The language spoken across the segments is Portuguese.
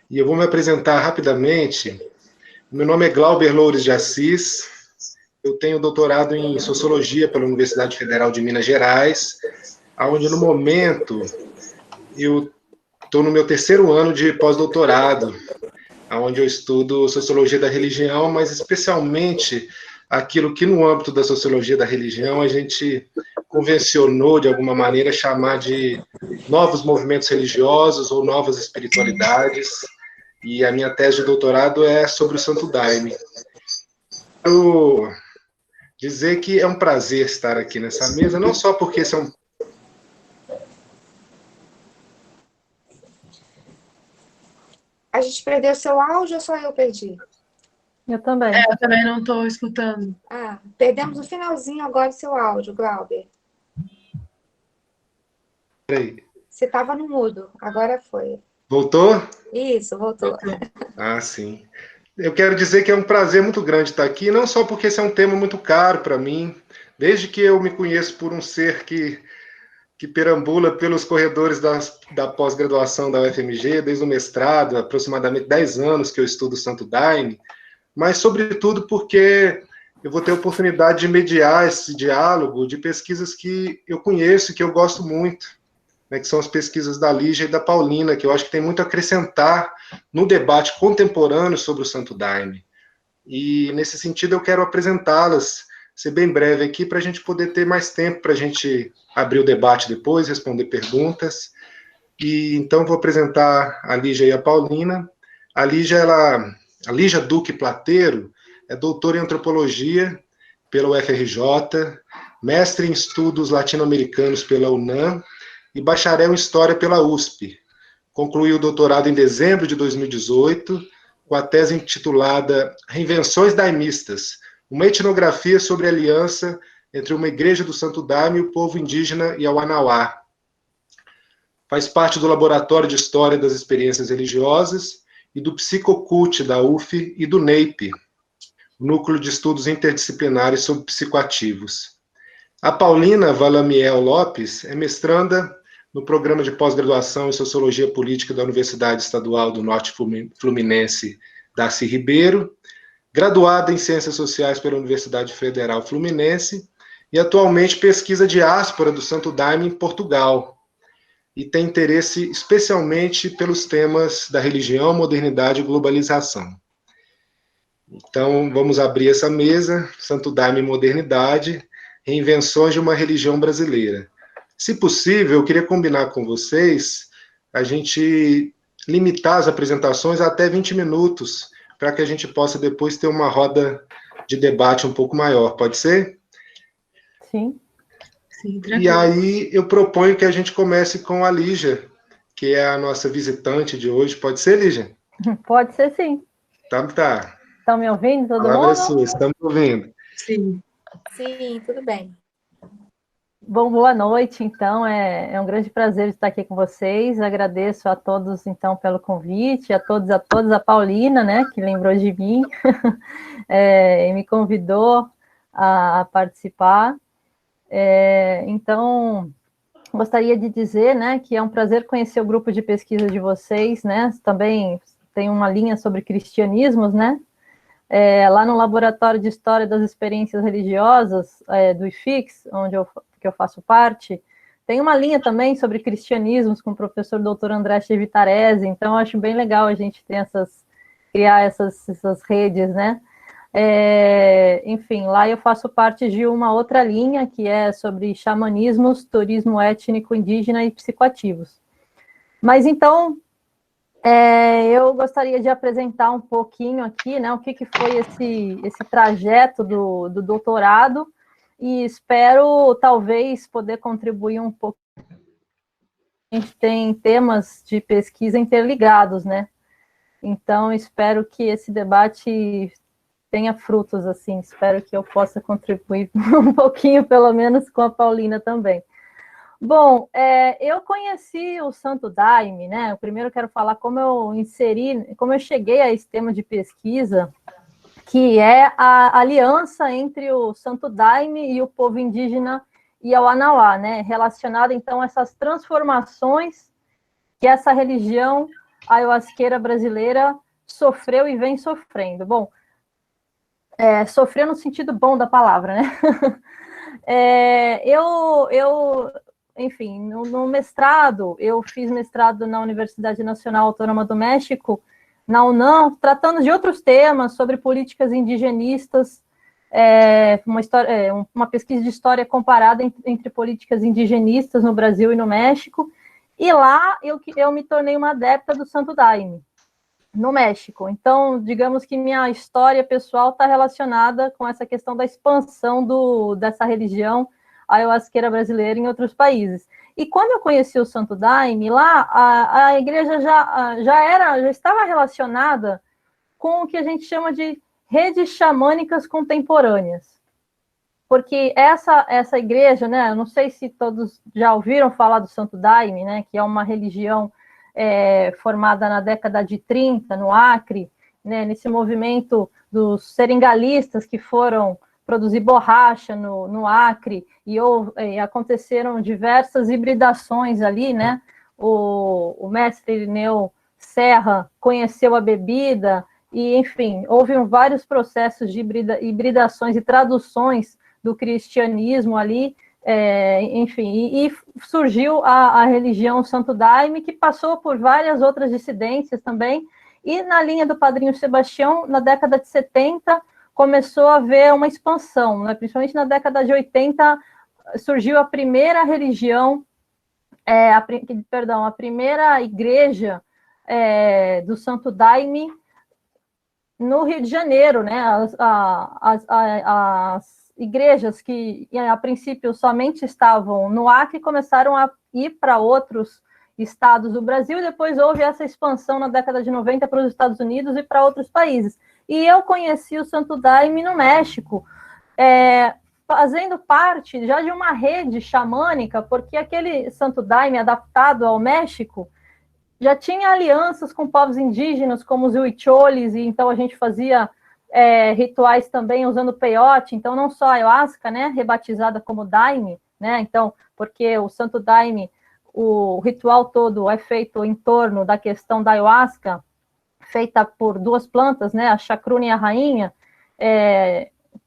E eu vou me apresentar rapidamente. Meu nome é Glauber Loures de Assis, eu tenho doutorado em Sociologia pela Universidade Federal de Minas Gerais, onde no momento eu estou no meu terceiro ano de pós-doutorado, onde eu estudo Sociologia da Religião, mas especialmente aquilo que no âmbito da Sociologia da Religião a gente convencionou, de alguma maneira, chamar de novos movimentos religiosos ou novas espiritualidades, e a minha tese de doutorado é sobre o Santo Daime. Quero dizer que é um prazer estar aqui nessa mesa, não só porque esse é um... A gente perdeu seu áudio ou só eu perdi? Eu também. Eu também não estou escutando. Perdemos no finalzinho agora o seu áudio, Glauber. Peraí. Você estava no mudo, agora foi. Voltou? Isso, voltou. Sim. Eu quero dizer que é um prazer muito grande estar aqui, não só porque esse é um tema muito caro para mim, desde que eu me conheço por um ser que perambula pelos corredores da pós-graduação da UFMG, desde o mestrado, aproximadamente 10 anos que eu estudo o Santo Daime, mas, sobretudo, porque eu vou ter a oportunidade de mediar esse diálogo de pesquisas que eu conheço e que eu gosto muito, né, que são as pesquisas da Lígia e da Paulina, que eu acho que tem muito a acrescentar no debate contemporâneo sobre o Santo Daime. E, nesse sentido, eu quero apresentá-las, ser bem breve aqui, para a gente poder ter mais tempo para a gente abrir o debate depois, responder perguntas. E então vou apresentar a Lígia e a Paulina. A Lígia Duque Plateiro é doutora em antropologia pela UFRJ, mestre em estudos latino-americanos pela UNAM e bacharel em história pela USP. Concluiu o doutorado em dezembro de 2018, com a tese intitulada Reinvenções Daimistas, uma etnografia sobre a aliança entre uma igreja do Santo Daime e o povo indígena Yawanawá. Faz parte do Laboratório de História das Experiências Religiosas e do Psicocult da UF e do NEIP, Núcleo de Estudos Interdisciplinares sobre Psicoativos. A Paulina Valamiel Lopes é mestranda no programa de pós-graduação em Sociologia Política da Universidade Estadual do Norte Fluminense, Darcy Ribeiro, graduada em Ciências Sociais pela Universidade Federal Fluminense e atualmente pesquisa diáspora do Santo Daime em Portugal, e tem interesse especialmente pelos temas da religião, modernidade e globalização. Então, vamos abrir essa mesa, Santo Daime e Modernidade, Reinvenções de uma Religião Brasileira. Se possível, eu queria combinar com vocês a gente limitar as apresentações a até 20 minutos, para que a gente possa depois ter uma roda de debate um pouco maior. Pode ser? Sim. Sim, tranquilo. E aí eu proponho que a gente comece com a Lígia, que é a nossa visitante de hoje. Pode ser, Lígia? Pode ser, sim. Tá. Estão me ouvindo, todo mundo? A palavra é sua, estamos ouvindo. Sim. Sim, tudo bem. Bom, boa noite, então, é um grande prazer estar aqui com vocês, agradeço a todos, então, pelo convite, a todos, a Paulina, né, que lembrou de mim, e me convidou a participar, então, gostaria de dizer, né, que é um prazer conhecer o grupo de pesquisa de vocês, né, também tem uma linha sobre cristianismos, né, lá no Laboratório de História das Experiências Religiosas do IFIX, que eu faço parte, tem uma linha também sobre cristianismos com o professor Dr. André Chevitarese, então eu acho bem legal a gente ter criar essas redes, né? Enfim, lá eu faço parte de uma outra linha, que é sobre xamanismos, turismo étnico indígena e psicoativos. Mas então, eu gostaria de apresentar um pouquinho aqui, né, o que foi esse trajeto do doutorado, e espero, talvez, poder contribuir um pouco. A gente tem temas de pesquisa interligados, né? Então, espero que esse debate tenha frutos, assim, espero que eu possa contribuir um pouquinho, pelo menos, com a Paulina também. Bom, eu conheci o Santo Daime, né? Eu primeiro quero falar como eu cheguei a esse tema de pesquisa, que é a aliança entre o Santo Daime e o povo indígena Yawanawá, né? Relacionada, então, a essas transformações que essa religião ayahuasqueira brasileira sofreu e vem sofrendo. Bom, sofreu no sentido bom da palavra, né? Enfim, no mestrado, eu fiz mestrado na Universidade Nacional Autônoma do México, na UNAM, tratando de outros temas sobre políticas indigenistas, uma pesquisa de história comparada entre políticas indigenistas no Brasil e no México, e lá eu me tornei uma adepta do Santo Daime, no México. Então, digamos que minha história pessoal está relacionada com essa questão da expansão dessa religião ayahuasqueira brasileira em outros países. E quando eu conheci o Santo Daime, lá a igreja já estava relacionada com o que a gente chama de redes xamânicas contemporâneas. Porque essa igreja, né, eu não sei se todos já ouviram falar do Santo Daime, né, que é uma religião formada na década de 30, no Acre, né, nesse movimento dos seringalistas que foram produzir borracha no Acre, e aconteceram diversas hibridações ali, né? O mestre Irineu Serra conheceu a bebida, e, enfim, houve vários processos de hibridações e traduções do cristianismo ali, enfim, e surgiu a religião Santo Daime, que passou por várias outras dissidências também, e na linha do Padrinho Sebastião, na década de 70, começou a haver uma expansão, né? Principalmente na década de 80, surgiu a primeira religião, a primeira igreja do Santo Daime no Rio de Janeiro, né? As igrejas que, a princípio, somente estavam no Acre, começaram a ir para outros estados do Brasil, e depois houve essa expansão na década de 90 para os Estados Unidos e para outros países. E eu conheci o Santo Daime no México, fazendo parte já de uma rede xamânica, porque aquele Santo Daime adaptado ao México já tinha alianças com povos indígenas, como os huicholes, e então a gente fazia rituais também usando peyote, então não só a ayahuasca, né, rebatizada como daime, né, então, porque o Santo Daime, o ritual todo é feito em torno da questão da ayahuasca, feita por duas plantas, né, a chacruna e a rainha,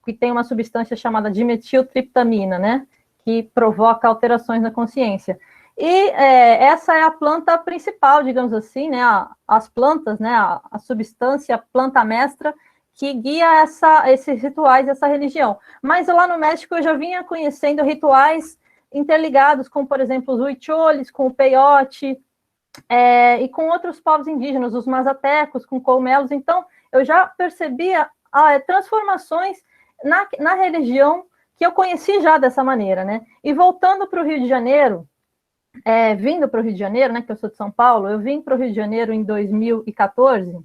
que tem uma substância chamada dimetiltriptamina, né, que provoca alterações na consciência. E essa é a planta principal, digamos assim, né, as plantas, né, a substância, a planta mestra, que guia esses rituais, essa religião. Mas lá no México eu já vinha conhecendo rituais interligados com, por exemplo, os huicholes, com o peyote, e com outros povos indígenas, os mazatecos, com cogumelos. Então, eu já percebia transformações na religião que eu conheci já dessa maneira, né? E voltando para o Rio de Janeiro, vindo para o Rio de Janeiro, né, que eu sou de São Paulo, eu vim para o Rio de Janeiro em 2014,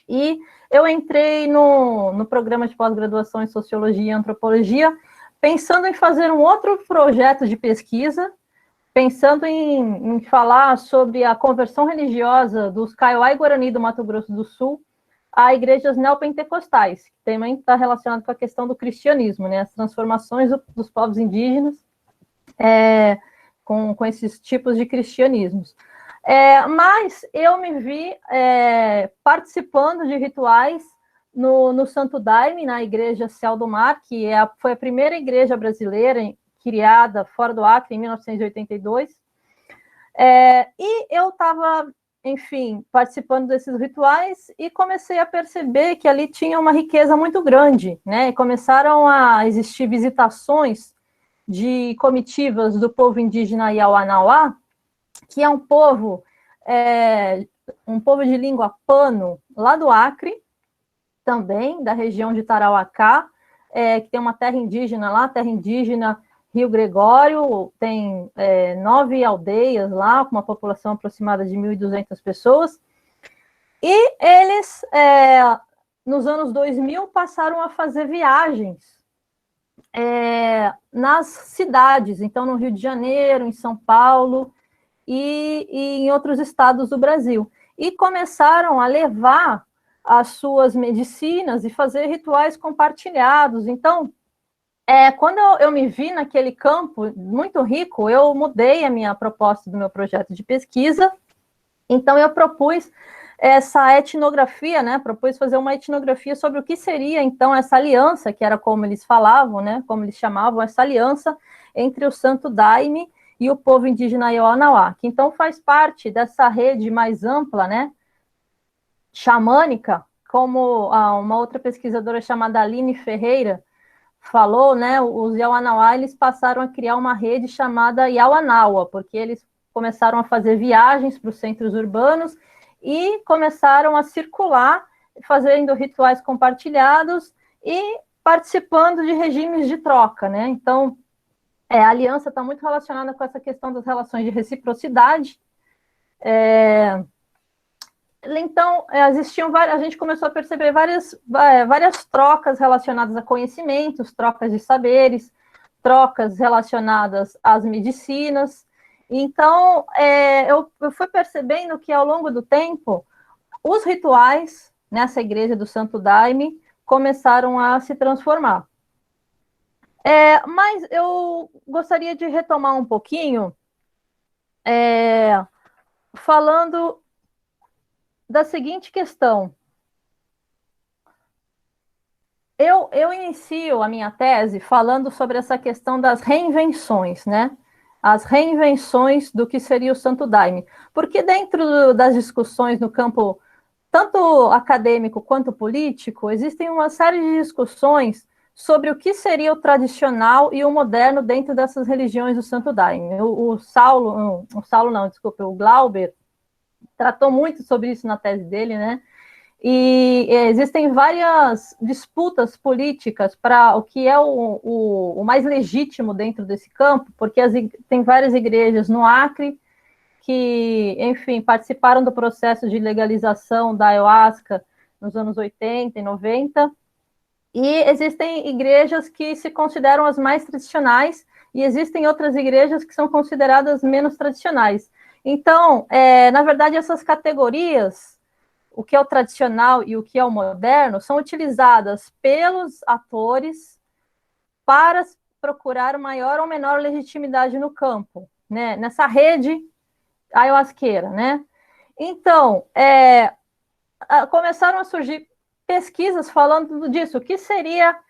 e eu entrei no programa de pós-graduação em Sociologia e Antropologia, pensando em fazer um outro projeto de pesquisa, pensando em falar sobre a conversão religiosa dos Kaiowá e Guarani do Mato Grosso do Sul a igrejas neopentecostais, que também está relacionado com a questão do cristianismo, né, as transformações dos povos indígenas com esses tipos de cristianismos. Mas eu me vi participando de rituais no Santo Daime, na Igreja Céu do Mar, que foi a primeira igreja brasileira criada fora do Acre, em 1982. E eu estava, enfim, participando desses rituais e comecei a perceber que ali tinha uma riqueza muito grande, né? E começaram a existir visitações de comitivas do povo indígena Yawanawá, que é um povo de língua pano, lá do Acre, também, da região de Tarauacá, que tem uma terra indígena lá, terra indígena Rio Gregório, tem 9 aldeias lá, com uma população aproximada de 1.200 pessoas, e eles, nos anos 2000, passaram a fazer viagens nas cidades, então no Rio de Janeiro, em São Paulo e em outros estados do Brasil, e começaram a levar as suas medicinas e fazer rituais compartilhados. Então, quando eu me vi naquele campo muito rico, eu mudei a minha proposta do meu projeto de pesquisa Então, eu propus essa etnografia, né? Propus fazer uma etnografia sobre o que seria, então, essa aliança, que era como eles falavam, né? Como eles chamavam, essa aliança entre o Santo Daime e o povo indígena Ioanauá, que então faz parte dessa rede mais ampla, né? Xamânica, como uma outra pesquisadora chamada Aline Ferreira falou, né? Os Ioanauá, eles passaram a criar uma rede chamada Iauanaua, porque eles começaram a fazer viagens para os centros urbanos e começaram a circular, fazendo rituais compartilhados e participando de regimes de troca, né? Então, a aliança está muito relacionada com essa questão das relações de reciprocidade. Então, existiam várias, a gente começou a perceber várias trocas relacionadas a conhecimentos, trocas de saberes, trocas relacionadas às medicinas. Então, eu fui percebendo que, ao longo do tempo, os rituais nessa igreja do Santo Daime começaram a se transformar. Mas eu gostaria de retomar um pouquinho, falando da seguinte questão. Eu inicio a minha tese falando sobre essa questão das reinvenções, né? As reinvenções do que seria o Santo Daime. Porque dentro das discussões no campo, tanto acadêmico quanto político, existem uma série de discussões sobre o que seria o tradicional e o moderno dentro dessas religiões do Santo Daime. O Glauber tratou muito sobre isso na tese dele, né? E existem várias disputas políticas para o que é o mais legítimo dentro desse campo, porque tem várias igrejas no Acre que, enfim, participaram do processo de legalização da ayahuasca nos anos 80 e 90, e existem igrejas que se consideram as mais tradicionais, e existem outras igrejas que são consideradas menos tradicionais. Então, na verdade, essas categorias, o que é o tradicional e o que é o moderno, são utilizadas pelos atores para procurar maior ou menor legitimidade no campo, né? Nessa rede ayahuasqueira, né? Então, começaram a surgir pesquisas falando disso, o que seria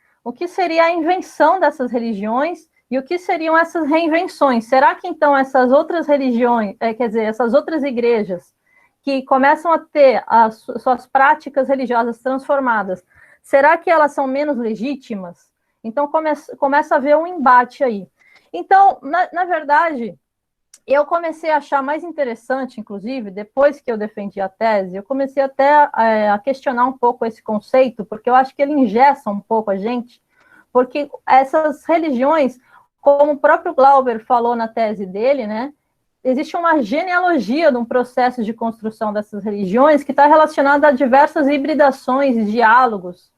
a invenção dessas religiões e o que seriam essas reinvenções. Será que, então, essas outras religiões, essas outras igrejas que começam a ter as suas práticas religiosas transformadas, será que elas são menos legítimas? Então, começa a haver um embate aí. Então, na verdade, eu comecei a achar mais interessante, inclusive, depois que eu defendi a tese, eu comecei até a questionar um pouco esse conceito, porque eu acho que ele engessa um pouco a gente, porque essas religiões, como o próprio Glauber falou na tese dele, né, existe uma genealogia de um processo de construção dessas religiões que está relacionada a diversas hibridações e diálogos,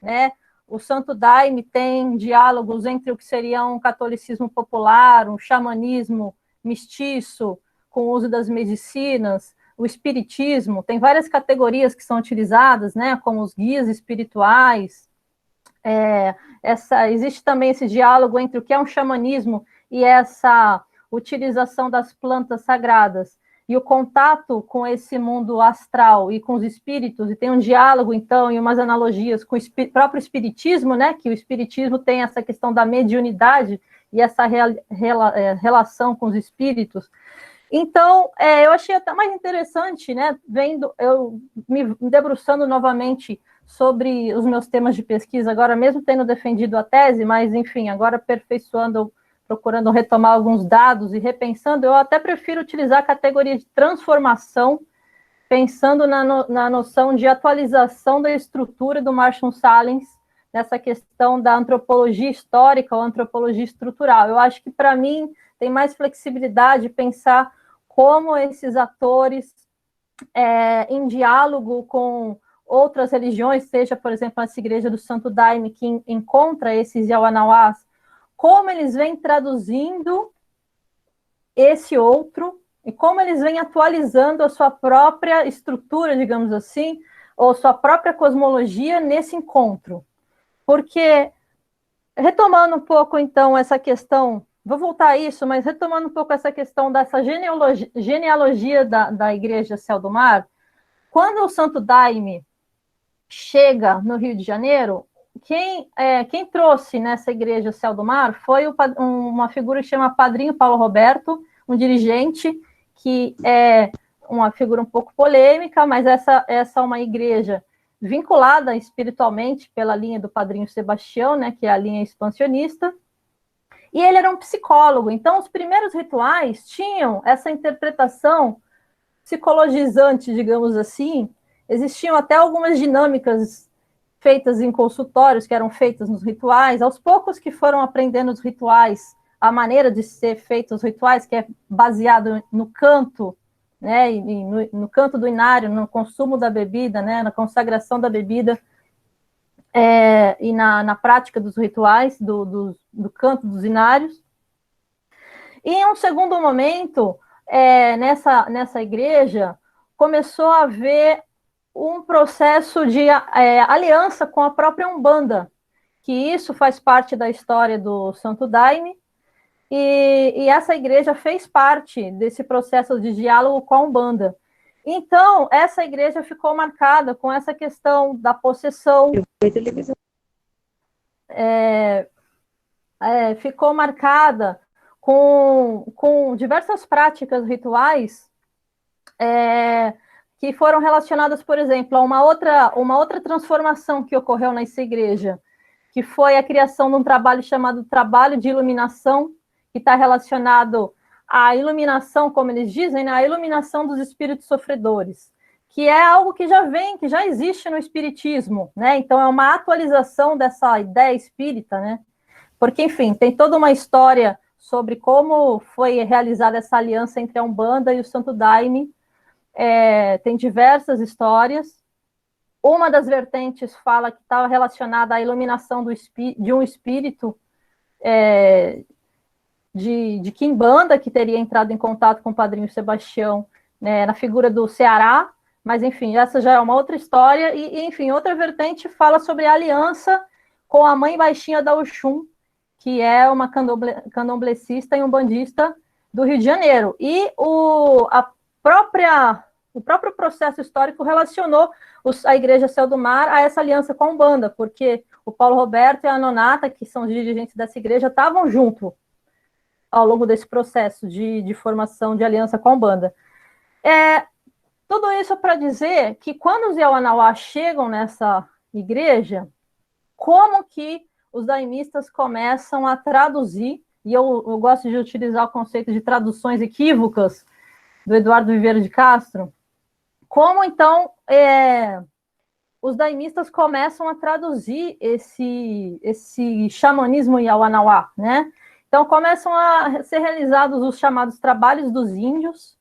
né? O Santo Daime tem diálogos entre o que seria um catolicismo popular, um xamanismo mestiço, com o uso das medicinas, o espiritismo, tem várias categorias que são utilizadas, né, como os guias espirituais. Existe também esse diálogo entre o que é um xamanismo e essa utilização das plantas sagradas, e o contato com esse mundo astral e com os espíritos, e tem um diálogo, então, e umas analogias com o próprio espiritismo, né, que o espiritismo tem essa questão da mediunidade e essa relação com os espíritos. Então, eu achei até mais interessante, né, eu me debruçando novamente sobre os meus temas de pesquisa, agora mesmo tendo defendido a tese, mas, enfim, agora aperfeiçoando, procurando retomar alguns dados e repensando, eu até prefiro utilizar a categoria de transformação, pensando na noção de atualização da estrutura do Marshall Sahlins, nessa questão da antropologia histórica ou antropologia estrutural. Eu acho que, para mim, tem mais flexibilidade pensar como esses atores, em diálogo com outras religiões, seja, por exemplo, essa igreja do Santo Daime, que encontra esses Yawanawás, como eles vêm traduzindo esse outro e como eles vêm atualizando a sua própria estrutura, digamos assim, ou sua própria cosmologia nesse encontro. Porque, retomando um pouco, então, essa questão vou voltar a isso, mas retomando um pouco essa questão dessa genealogia da Igreja Céu do Mar, quando o Santo Daime chega no Rio de Janeiro, quem trouxe nessa Igreja Céu do Mar foi uma figura que chama Padrinho Paulo Roberto, um dirigente que é uma figura um pouco polêmica, mas essa é uma igreja vinculada espiritualmente pela linha do Padrinho Sebastião, né, que é a linha expansionista, e ele era um psicólogo, então os primeiros rituais tinham essa interpretação psicologizante, digamos assim. Existiam até algumas dinâmicas feitas em consultórios, que eram feitas nos rituais, aos poucos que foram aprendendo os rituais, a maneira de ser feitos os rituais, que é baseado no canto, né, e no canto do inário, no consumo da bebida, né, na consagração da bebida, e na prática dos rituais, do canto dos inários. E em um segundo momento, nessa igreja, começou a haver um processo de aliança com a própria Umbanda, que isso faz parte da história do Santo Daime, e essa igreja fez parte desse processo de diálogo com a Umbanda. Então, essa igreja ficou marcada com essa questão da possessão. Ficou marcada com diversas práticas rituais que foram relacionadas, por exemplo, a uma outra transformação que ocorreu nessa igreja, que foi a criação de um trabalho chamado Trabalho de Iluminação, que está relacionado à iluminação, como eles dizem, né, a iluminação dos espíritos sofredores, que é algo que já existe no espiritismo, né? Então é uma atualização dessa ideia espírita, né? Porque, enfim, tem toda uma história sobre como foi realizada essa aliança entre a Umbanda e o Santo Daime. Tem diversas histórias. Uma das vertentes fala que estava relacionada à iluminação de um espírito de Quimbanda, que teria entrado em contato com o Padrinho Sebastião, né, na figura do Ceará, mas, enfim, essa já é uma outra história, e enfim, outra vertente fala sobre a aliança com a Mãe Baixinha da Oxum, que é uma candomblecista e umbandista do Rio de Janeiro, e o próprio processo histórico relacionou a Igreja Céu do Mar a essa aliança com a Umbanda, porque o Paulo Roberto e a Nonata, que são os dirigentes dessa igreja, estavam juntos ao longo desse processo de formação de aliança com a Umbanda. Tudo isso para dizer que quando os Yawanawá chegam nessa igreja, como que os daimistas começam a traduzir, e eu gosto de utilizar o conceito de traduções equívocas do Eduardo Viveiro de Castro, como então os daimistas começam a traduzir esse xamanismo Yawanawá, né? Então, começam a ser realizados os chamados trabalhos dos índios,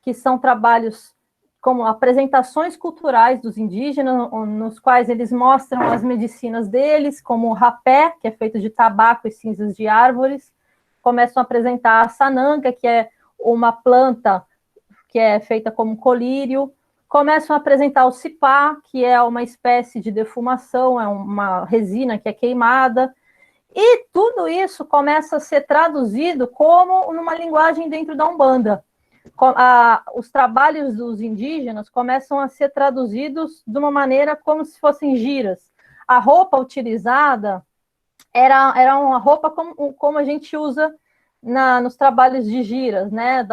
que são trabalhos como apresentações culturais dos indígenas, nos quais eles mostram as medicinas deles, como o rapé, que é feito de tabaco e cinzas de árvores. Começam a apresentar a sananga, que é uma planta que é feita como colírio. Começam a apresentar o cipá, que é uma espécie de defumação, é uma resina que é queimada. E tudo isso começa a ser traduzido como numa linguagem dentro da Umbanda. Os trabalhos dos indígenas começam a ser traduzidos de uma maneira como se fossem giras. A roupa utilizada era uma roupa como a gente usa nos trabalhos de giras, né,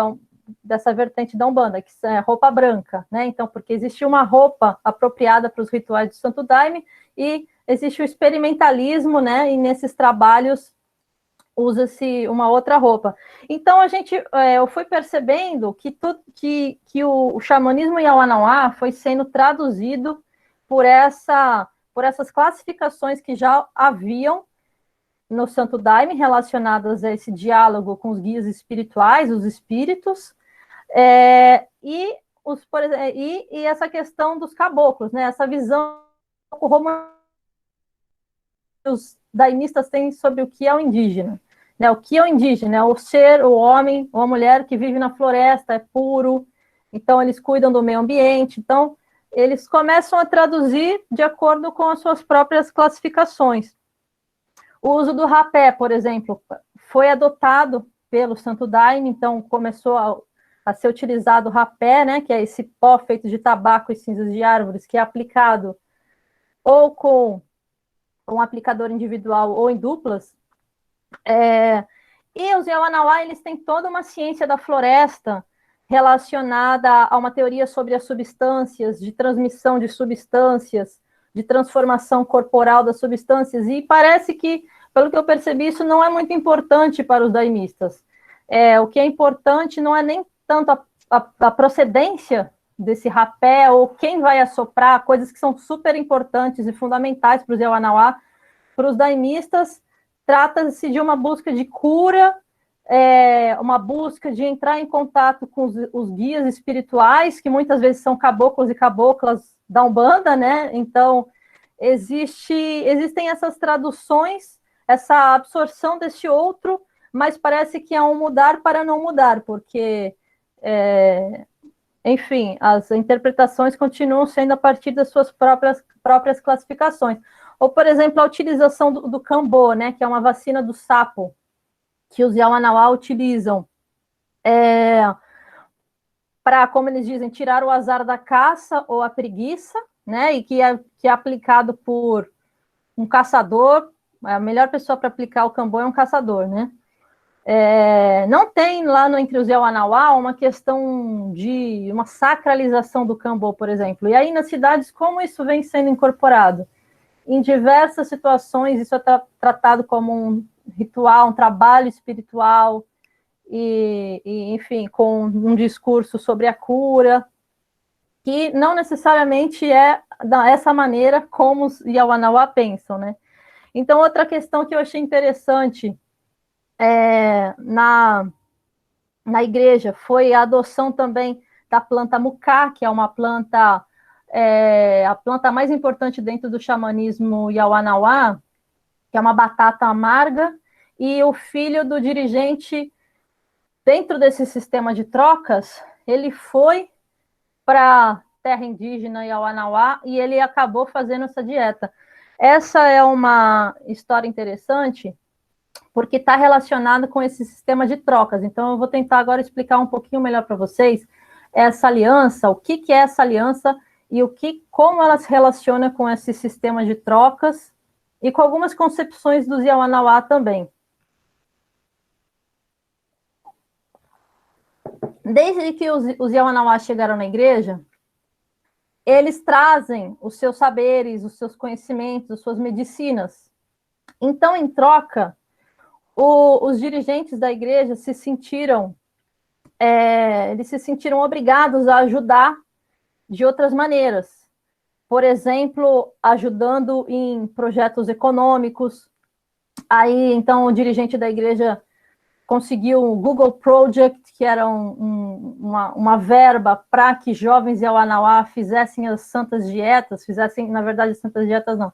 dessa vertente da Umbanda, que é roupa branca, né? Então, porque existia uma roupa apropriada para os rituais do Santo Daime e existe o experimentalismo, né? E nesses trabalhos usa-se uma outra roupa. Então, eu fui percebendo que o xamanismo Yawanawá foi sendo traduzido por essas classificações que já haviam no Santo Daime relacionadas a esse diálogo com os guias espirituais, os espíritos, e essa questão dos caboclos, né? Essa visão os daimistas têm sobre o que é o indígena, né? O que é o indígena? É o ser, o homem, ou a mulher que vive na floresta, é puro, então eles cuidam do meio ambiente, então eles começam a traduzir de acordo com as suas próprias classificações. O uso do rapé, por exemplo, foi adotado pelo Santo Daime, então começou a ser utilizado o rapé, né, que é esse pó feito de tabaco e cinzas de árvores, que é aplicado ou com um aplicador individual ou em duplas. E os Yawanawá, eles têm toda uma ciência da floresta relacionada a uma teoria sobre as substâncias, de transmissão de substâncias, de transformação corporal das substâncias, e parece que, pelo que eu percebi, isso não é muito importante para os daimistas. O que é importante não é nem tanto a procedência desse rapé, ou quem vai assoprar, coisas que são super importantes e fundamentais para os Yawanawá. Para os daimistas, trata-se de uma busca de cura, uma busca de entrar em contato com os guias espirituais, que muitas vezes são caboclos e caboclas da Umbanda, né? Então, existem essas traduções, essa absorção desse outro, mas parece que é um mudar para não mudar, porque, enfim, as interpretações continuam sendo a partir das suas próprias classificações. Ou, por exemplo, a utilização do cambô, né, que é uma vacina do sapo, que os Yawanawá utilizam para, como eles dizem, tirar o azar da caça ou a preguiça, né, e que é aplicado por um caçador. A melhor pessoa para aplicar o cambô é um caçador, né? Não tem lá entre os Yawanawá uma questão de uma sacralização do cambô, por exemplo. E aí, nas cidades, como isso vem sendo incorporado? Em diversas situações, isso é tratado como um ritual, um trabalho espiritual, e enfim, com um discurso sobre a cura, que não necessariamente é dessa maneira como os Yawanawá pensam, né? Então, outra questão que eu achei interessante na igreja foi a adoção também da planta mucá, que é uma planta, a planta mais importante dentro do xamanismo Yawanawá, que é uma batata amarga, e o filho do dirigente, dentro desse sistema de trocas, ele foi para a terra indígena Yawanawá e ele acabou fazendo essa dieta. Essa é uma história interessante, porque está relacionado com esse sistema de trocas. Então, eu vou tentar agora explicar um pouquinho melhor para vocês essa aliança, o que é essa aliança e como ela se relaciona com esse sistema de trocas e com algumas concepções dos Yawanawá também. Desde que os Yawanawá chegaram na igreja, eles trazem os seus saberes, os seus conhecimentos, as suas medicinas. Então, em troca, os dirigentes da igreja se sentiram obrigados a ajudar de outras maneiras. Por exemplo, ajudando em projetos econômicos. Aí, então, o dirigente da igreja conseguiu o Google Project, que era uma verba para que jovens Yawanawá fizessem as santas dietas, na verdade, santas dietas não,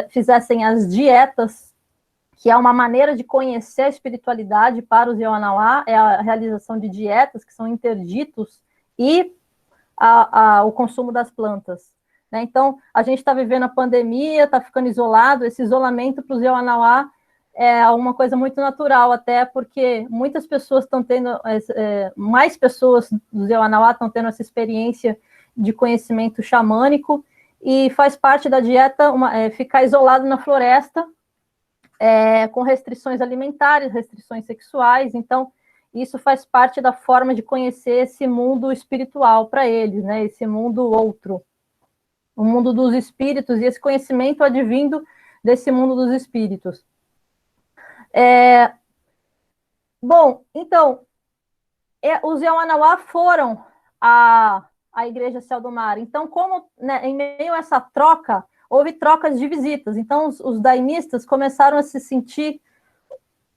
fizessem as dietas, que é uma maneira de conhecer a espiritualidade para os Yawanawá, é a realização de dietas, que são interditos, e o consumo das plantas. Né? Então, a gente está vivendo a pandemia, está ficando isolado, esse isolamento para os Yawanawá é uma coisa muito natural, até porque muitas pessoas estão tendo, mais pessoas dos Yawanawá estão tendo essa experiência de conhecimento xamânico, e faz parte da dieta ficar isolado na floresta, com restrições alimentares, restrições sexuais. Então, isso faz parte da forma de conhecer esse mundo espiritual para eles, né? Esse mundo outro, o mundo dos espíritos, e esse conhecimento advindo desse mundo dos espíritos. Bom, então, os Yawanawá foram à Igreja Céu do Mar. Então, como, né, em meio a essa troca, houve trocas de visitas. Então, os daimistas começaram a se sentir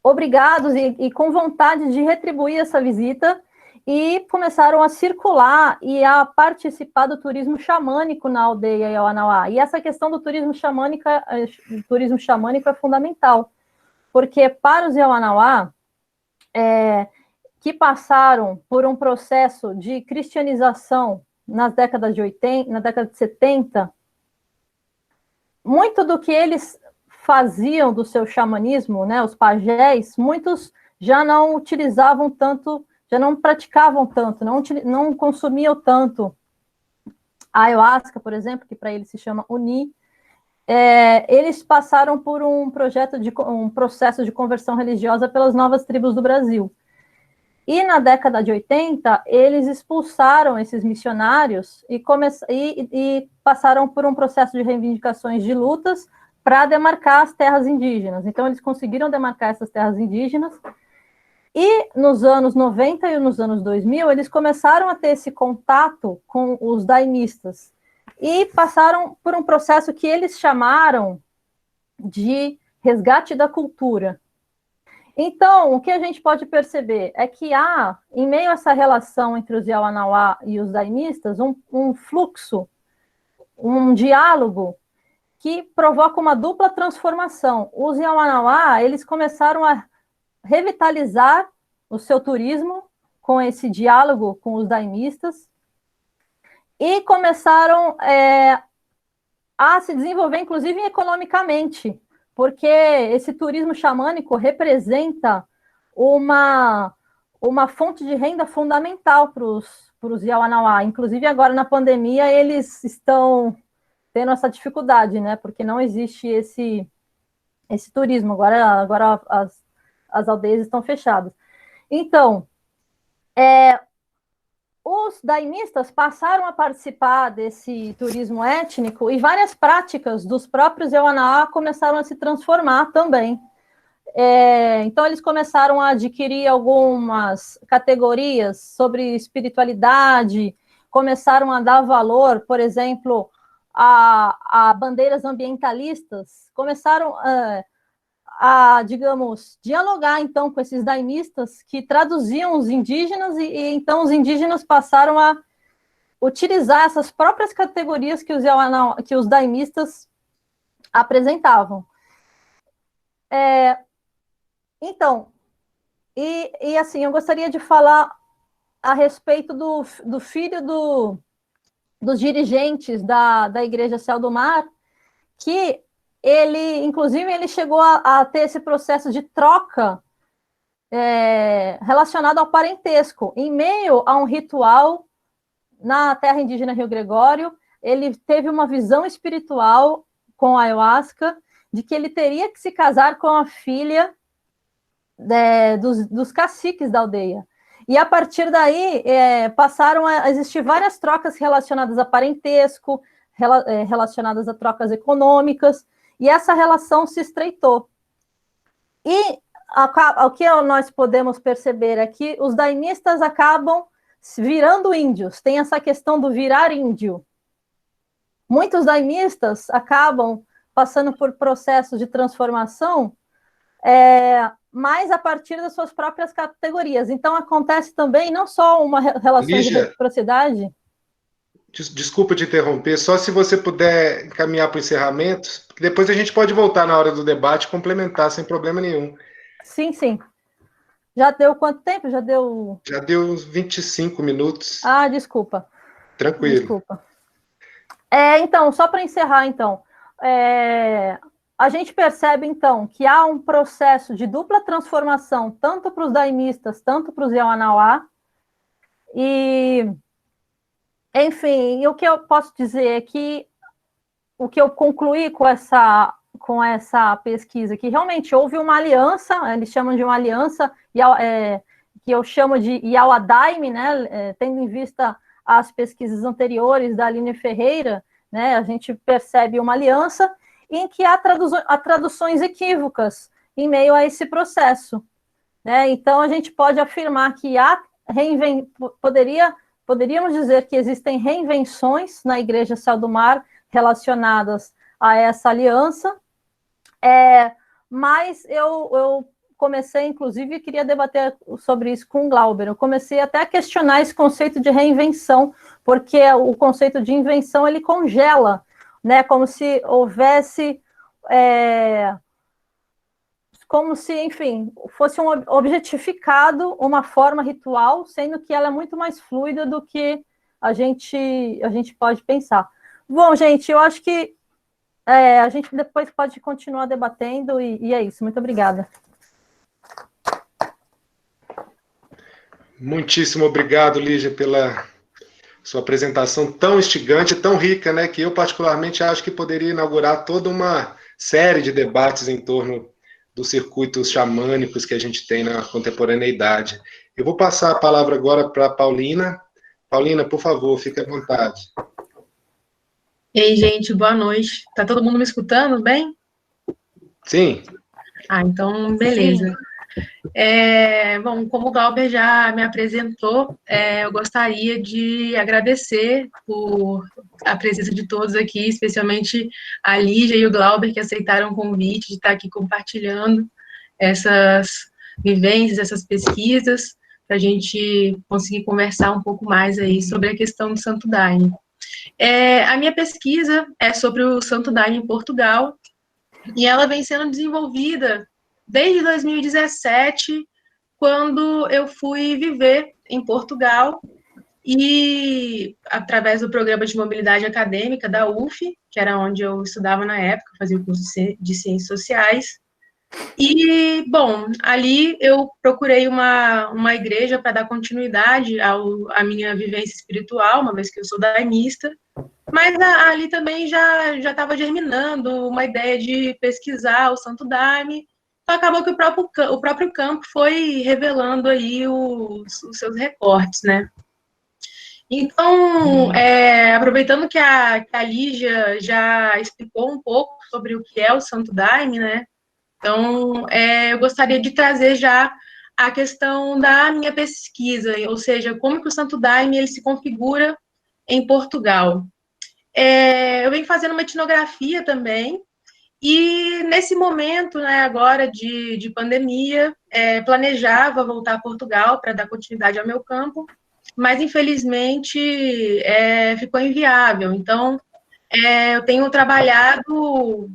obrigados e com vontade de retribuir essa visita, e começaram a circular e a participar do turismo xamânico na aldeia Yawanawá. E essa questão do turismo xamânico é fundamental, porque para os Yawanawá, que passaram por um processo de cristianização na década de 70, muito do que eles faziam do seu xamanismo, né, os pajés, muitos já não utilizavam tanto, já não praticavam tanto, não consumiam tanto a ayahuasca, por exemplo, que para eles se chama Uni. Eles passaram por um processo de conversão religiosa pelas novas tribos do Brasil. E na década de 80, eles expulsaram esses missionários e passaram por um processo de reivindicações de lutas para demarcar as terras indígenas. Então, eles conseguiram demarcar essas terras indígenas. E nos anos 90 e nos anos 2000, eles começaram a ter esse contato com os daimistas e passaram por um processo que eles chamaram de resgate da cultura. Então, o que a gente pode perceber é que há, em meio a essa relação entre os Yawanawá e os daimistas, um fluxo, um diálogo que provoca uma dupla transformação. Os Yawanawá, eles começaram a revitalizar o seu turismo com esse diálogo com os daimistas e começaram a se desenvolver, inclusive, economicamente, porque esse turismo xamânico representa uma fonte de renda fundamental para os Yawanawá. Inclusive, agora na pandemia, eles estão tendo essa dificuldade, né? Porque não existe esse turismo. Agora as aldeias estão fechadas. Então, os daimistas passaram a participar desse turismo étnico e várias práticas dos próprios Yawanawá começaram a se transformar também. Então, eles começaram a adquirir algumas categorias sobre espiritualidade, começaram a dar valor, por exemplo, a bandeiras ambientalistas, começaram a, digamos, dialogar, então, com esses daimistas que traduziam os indígenas e então os indígenas passaram a utilizar essas próprias categorias que os daimistas apresentavam. Então, assim, eu gostaria de falar a respeito do filho dos dirigentes da Igreja Céu do Mar, que inclusive, ele chegou a ter esse processo de troca relacionado ao parentesco. Em meio a um ritual na terra indígena Rio Gregório, ele teve uma visão espiritual com a ayahuasca de que ele teria que se casar com a filha dos caciques da aldeia. E a partir daí passaram a existir várias trocas relacionadas a parentesco, relacionadas a trocas econômicas, e essa relação se estreitou. E o que nós podemos perceber é que os daimistas acabam virando índios, tem essa questão do virar índio. Muitos daimistas acabam passando por processos de transformação, mas a partir das suas próprias categorias. Então, acontece também não só uma relação de reciprocidade. Desculpa te interromper, só se você puder encaminhar para o encerramento, porque depois a gente pode voltar na hora do debate e complementar sem problema nenhum. Sim, sim. Já deu quanto tempo? Já deu uns 25 minutos. Ah, desculpa. Tranquilo. Desculpa. Então, só para encerrar, então, a gente percebe, então, que há um processo de dupla transformação, tanto para os daimistas, tanto para os Yawanawá, e, enfim, o que eu posso dizer é que o que eu concluí com essa pesquisa, que realmente houve uma aliança, eles chamam de uma aliança, que eu chamo de Yawadaime, né, tendo em vista as pesquisas anteriores da Aline Ferreira, né, a gente percebe uma aliança em que há traduções equívocas em meio a esse processo, né? Então, a gente pode afirmar que poderíamos dizer que existem reinvenções na Igreja Céu do Mar relacionadas a essa aliança, mas eu comecei, inclusive, queria debater sobre isso com o Glauber, eu comecei até a questionar esse conceito de reinvenção, porque o conceito de invenção, ele congela, né, como se houvesse, como se, enfim, fosse um objetificado uma forma ritual, sendo que ela é muito mais fluida do que a gente pode pensar. Bom, gente, eu acho que A gente depois pode continuar debatendo, e é isso. Muito obrigada. Muitíssimo obrigado, Lígia, pela sua apresentação tão instigante, tão rica, né, que eu particularmente acho que poderia inaugurar toda uma série de debates em torno dos circuitos xamânicos que a gente tem na contemporaneidade. Eu vou passar a palavra agora para a Paulina. Paulina, por favor, fique à vontade. E aí, gente, boa noite. Tá todo mundo me escutando bem? Sim. Então, beleza. Bom, como o Glauber já me apresentou, eu gostaria de agradecer por a presença de todos aqui, especialmente a Lígia e o Glauber, que aceitaram o convite de estar aqui compartilhando essas vivências, essas pesquisas, para a gente conseguir conversar um pouco mais aí sobre a questão do Santo Daime. A minha pesquisa é sobre o Santo Daime em Portugal, e ela vem sendo desenvolvida desde 2017, quando eu fui viver em Portugal, e através do programa de mobilidade acadêmica da UF, que era onde eu estudava na época, fazia o curso de Ciências Sociais, e, bom, ali eu procurei uma igreja para dar continuidade à minha vivência espiritual, uma vez que eu sou daimista, mas ali também já estava germinando uma ideia de pesquisar o Santo Daime. Então, acabou que o próprio campo foi revelando aí os seus recortes, né? Então, aproveitando que a Lígia já explicou um pouco sobre o que é o Santo Daime, né? Então, eu gostaria de trazer já a questão da minha pesquisa, ou seja, como que o Santo Daime ele se configura em Portugal. Eu venho fazendo uma etnografia também, e nesse momento, né, agora de pandemia, planejava voltar a Portugal para dar continuidade ao meu campo, mas infelizmente ficou inviável. Então, eu tenho trabalhado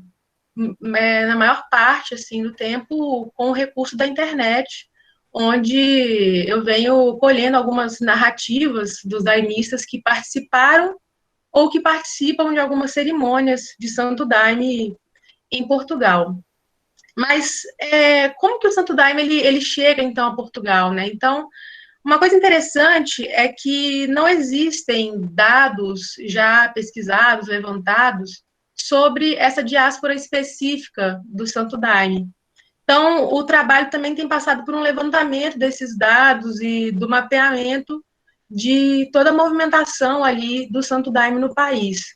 na maior parte assim do tempo com o recurso da internet, onde eu venho colhendo algumas narrativas dos daimistas que participaram ou que participam de algumas cerimônias de Santo Daime em Portugal. Mas como que o Santo Daime ele chega então a Portugal, né? Então, uma coisa interessante é que não existem dados já pesquisados, levantados, sobre essa diáspora específica do Santo Daime. Então, o trabalho também tem passado por um levantamento desses dados e do mapeamento de toda a movimentação ali do Santo Daime no país.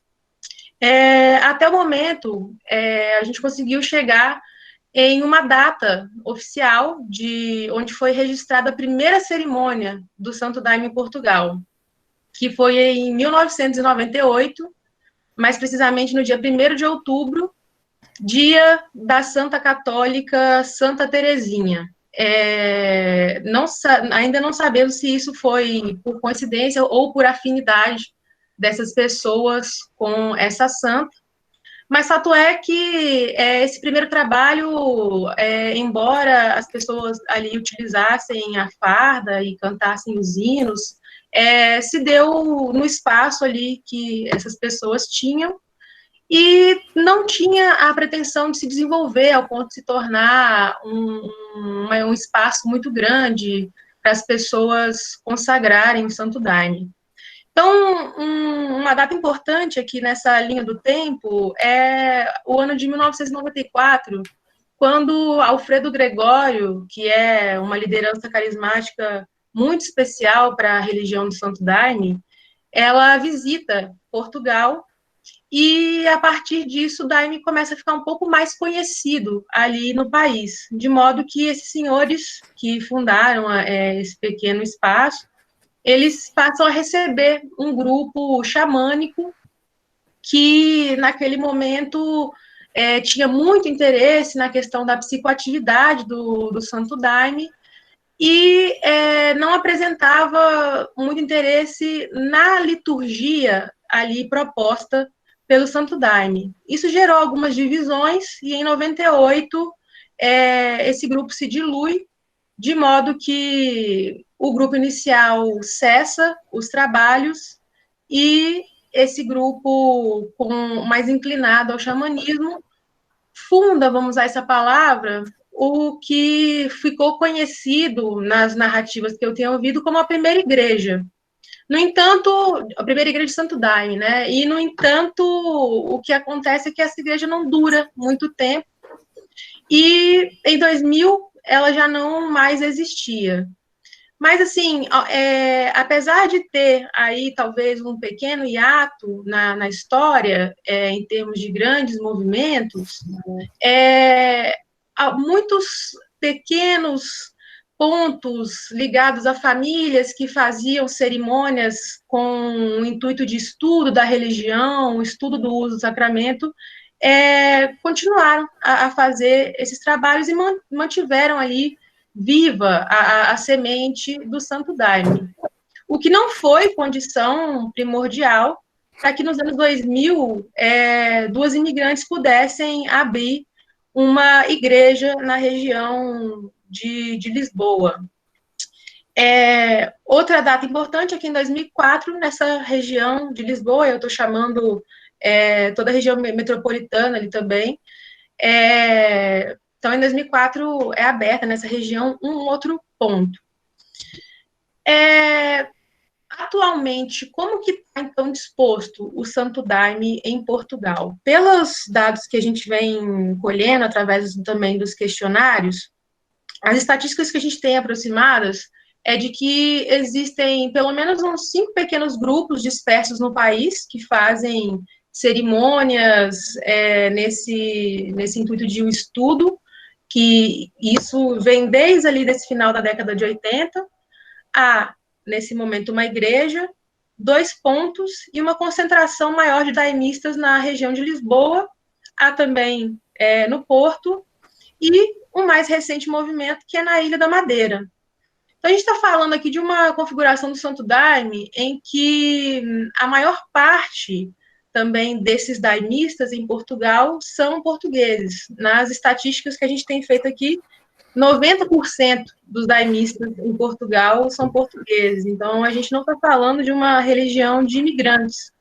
Até o momento, a gente conseguiu chegar em uma data oficial de onde foi registrada a primeira cerimônia do Santo Daime em Portugal, que foi em 1998, mais precisamente no dia 1º de outubro, dia da Santa Católica Santa Teresinha. Ainda não sabemos se isso foi por coincidência ou por afinidade dessas pessoas com essa santa, mas fato é que esse primeiro trabalho, embora as pessoas ali utilizassem a farda e cantassem os hinos, se deu no espaço ali que essas pessoas tinham, e não tinha a pretensão de se desenvolver ao ponto de se tornar um espaço muito grande para as pessoas consagrarem o Santo Daime. Então, uma data importante aqui nessa linha do tempo é o ano de 1994, quando Alfredo Gregório, que é uma liderança carismática muito especial para a religião do Santo Daime, ela visita Portugal, e a partir disso o Daime começa a ficar um pouco mais conhecido ali no país, de modo que esses senhores que fundaram esse pequeno espaço, eles passam a receber um grupo xamânico que, naquele momento, tinha muito interesse na questão da psicoatividade do Santo Daime e não apresentava muito interesse na liturgia ali proposta pelo Santo Daime. Isso gerou algumas divisões e, em 98, esse grupo se dilui, de modo que o grupo inicial cessa os trabalhos e esse grupo mais inclinado ao xamanismo funda, vamos usar essa palavra, o que ficou conhecido nas narrativas que eu tenho ouvido como a primeira igreja. No entanto, a primeira igreja de Santo Daime, né? E, no entanto, o que acontece é que essa igreja não dura muito tempo, e em 2000 ela já não mais existia. Mas, assim, apesar de ter aí talvez um pequeno hiato na história, em termos de grandes movimentos, há muitos pequenos pontos ligados a famílias que faziam cerimônias com o intuito de estudo da religião, estudo do uso do sacramento, continuaram a fazer esses trabalhos e mantiveram ali viva a semente do Santo Daime. O que não foi condição primordial para que nos anos 2000 duas imigrantes pudessem abrir uma igreja na região de Lisboa. Outra data importante é que em 2004, nessa região de Lisboa, eu estou chamando toda a região metropolitana ali também, então, em 2004, é aberta nessa região um outro ponto. Atualmente, como que está, então, disposto o Santo Daime em Portugal? Pelos dados que a gente vem colhendo, através também dos questionários, as estatísticas que a gente tem aproximadas é de que existem pelo menos uns 5 pequenos grupos dispersos no país que fazem cerimônias nesse intuito de um estudo, que isso vem desde ali desse final da década de 80, há, nesse momento, uma igreja, 2 pontos e uma concentração maior de daimistas na região de Lisboa, há também no Porto, e um mais recente movimento, que é na Ilha da Madeira. Então, a gente está falando aqui de uma configuração do Santo Daime em que a maior parte também desses daimistas em Portugal são portugueses. Nas estatísticas que a gente tem feito aqui, 90% dos daimistas em Portugal são portugueses. Então, a gente não está falando de uma religião de imigrantes.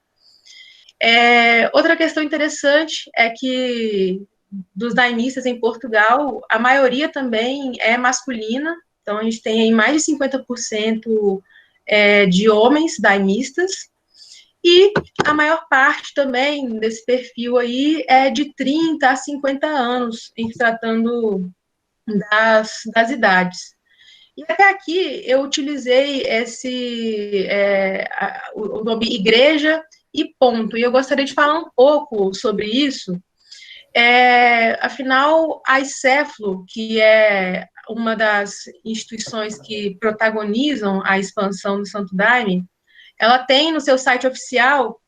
Outra questão interessante é que dos daimistas em Portugal, a maioria também é masculina. Então, a gente tem aí mais de 50% de homens daimistas. E a maior parte também desse perfil aí é de 30 a 50 anos, em se tratando das idades. E até aqui eu utilizei o nome igreja e ponto. E eu gostaria de falar um pouco sobre isso. Afinal, a ICEFLO, que é uma das instituições que protagonizam a expansão do Santo Daime, ela tem no seu site oficial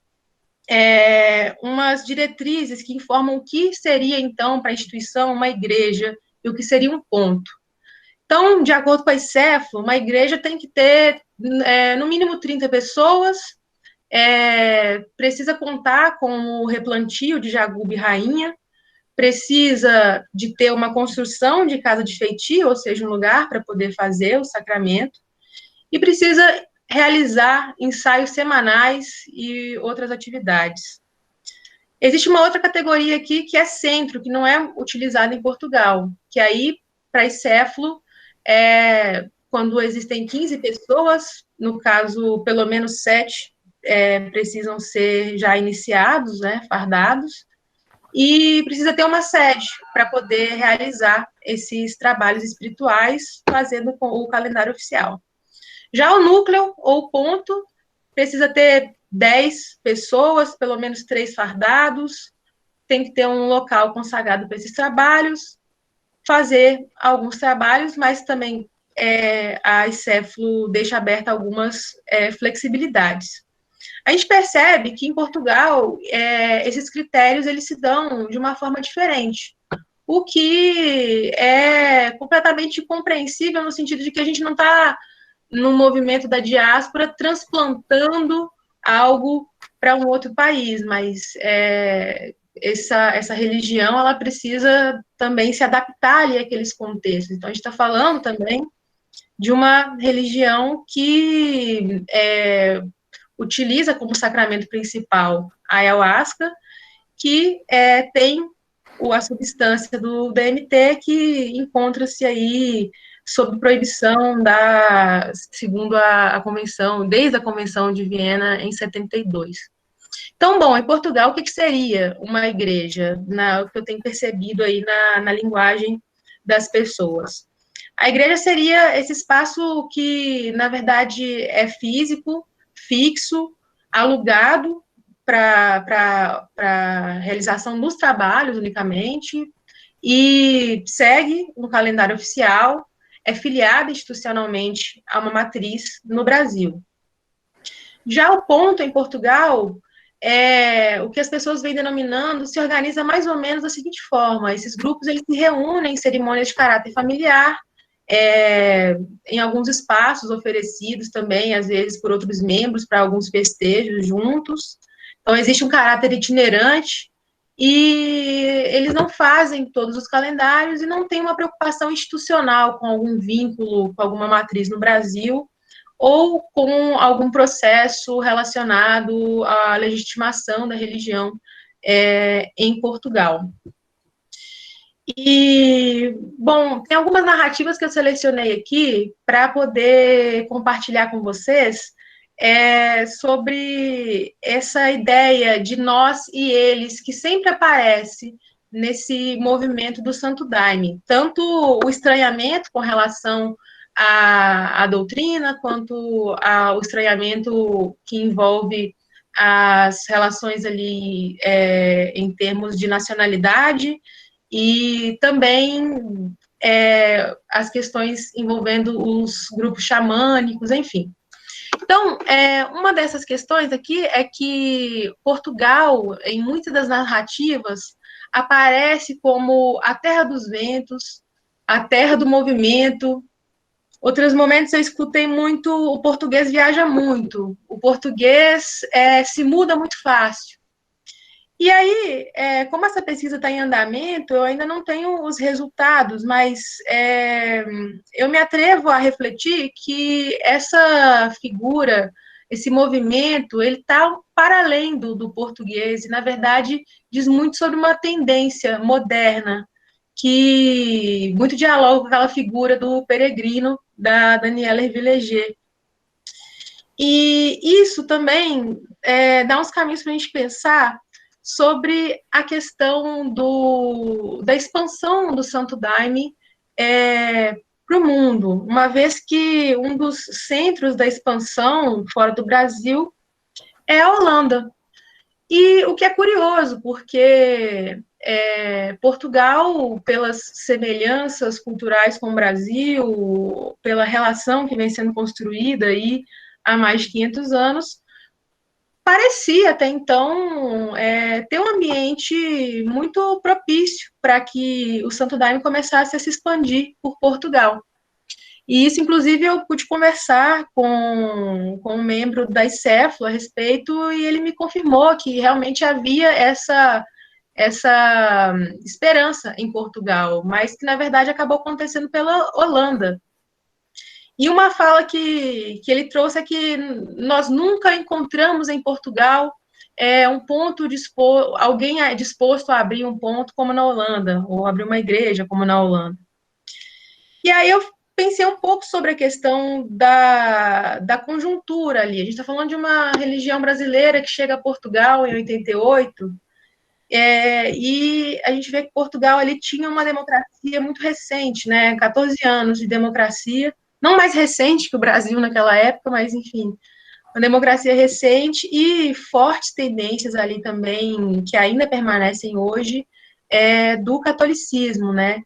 umas diretrizes que informam o que seria, então, para a instituição uma igreja e o que seria um ponto. Então, de acordo com a ICEFLO, uma igreja tem que ter, no mínimo, 30 pessoas, precisa contar com o replantio de jagube e rainha, precisa de ter uma construção de casa de feitio, ou seja, um lugar para poder fazer o sacramento, e precisa realizar ensaios semanais e outras atividades. Existe uma outra categoria aqui que é centro, que não é utilizada em Portugal, que aí, para a ICEFLO, quando existem 15 pessoas, no caso, pelo menos 7 precisam ser já iniciados, fardados, e precisa ter uma sede para poder realizar esses trabalhos espirituais, fazendo o calendário oficial. Já o núcleo, ou ponto, precisa ter 10 pessoas, pelo menos 3 fardados, tem que ter um local consagrado para esses trabalhos, fazer alguns trabalhos, mas também a ICEFLO deixa aberta algumas flexibilidades. A gente percebe que em Portugal esses critérios eles se dão de uma forma diferente, o que é completamente compreensível no sentido de que a gente não está no movimento da diáspora transplantando algo para um outro país, mas essa religião ela precisa também se adaptar ali àqueles contextos. Então, a gente está falando também de uma religião que utiliza como sacramento principal a ayahuasca, que tem a substância do DMT, que encontra-se aí sob proibição segundo a convenção, desde a Convenção de Viena em 72. Então, bom, em Portugal, o que seria uma igreja? O que eu tenho percebido aí na linguagem das pessoas. A igreja seria esse espaço que, na verdade, é físico, fixo, alugado para realização dos trabalhos unicamente, e segue um calendário oficial, é filiada institucionalmente a uma matriz no Brasil. Já o ponto em Portugal, o que as pessoas vêm denominando, se organiza mais ou menos da seguinte forma: esses grupos eles se reúnem em cerimônias de caráter familiar, em alguns espaços oferecidos também, às vezes, por outros membros, para alguns festejos juntos. Então, existe um caráter itinerante, e eles não fazem todos os calendários e não tem uma preocupação institucional com algum vínculo, com alguma matriz no Brasil, ou com algum processo relacionado à legitimação da religião em Portugal. E, bom, tem algumas narrativas que eu selecionei aqui para poder compartilhar com vocês sobre essa ideia de nós e eles, que sempre aparece nesse movimento do Santo Daime. Tanto o estranhamento com relação à doutrina, quanto o estranhamento que envolve as relações ali em termos de nacionalidade, e também as questões envolvendo os grupos xamânicos, enfim. Então, uma dessas questões aqui é que Portugal, em muitas das narrativas, aparece como a terra dos ventos, a terra do movimento. Outros momentos eu escutei muito: o português viaja muito, o português se muda muito fácil. E aí, como essa pesquisa está em andamento, eu ainda não tenho os resultados, mas eu me atrevo a refletir que essa figura, esse movimento, ele está para além do português, e, na verdade, diz muito sobre uma tendência moderna, que muito dialoga com aquela figura do peregrino, da Daniela Hervilégé. E isso também dá uns caminhos para a gente pensar sobre a questão da expansão do Santo Daime para o mundo, uma vez que um dos centros da expansão fora do Brasil é a Holanda. E o que é curioso, porque Portugal, pelas semelhanças culturais com o Brasil, pela relação que vem sendo construída aí há mais de 500 anos, parecia até então ter um ambiente muito propício para que o Santo Daime começasse a se expandir por Portugal. E isso, inclusive, eu pude conversar com um membro da ICEFLO a respeito, e ele me confirmou que realmente havia essa esperança em Portugal, mas que, na verdade, acabou acontecendo pela Holanda. E uma fala que ele trouxe é que nós nunca encontramos em Portugal um ponto alguém disposto a abrir um ponto como na Holanda, ou abrir uma igreja como na Holanda. E aí eu pensei um pouco sobre a questão da conjuntura ali. A gente está falando de uma religião brasileira que chega a Portugal em 88, e a gente vê que Portugal ali tinha uma democracia muito recente, né? 14 anos de democracia, não mais recente que o Brasil naquela época, mas, enfim, uma democracia recente e fortes tendências ali também, que ainda permanecem hoje, do catolicismo, né?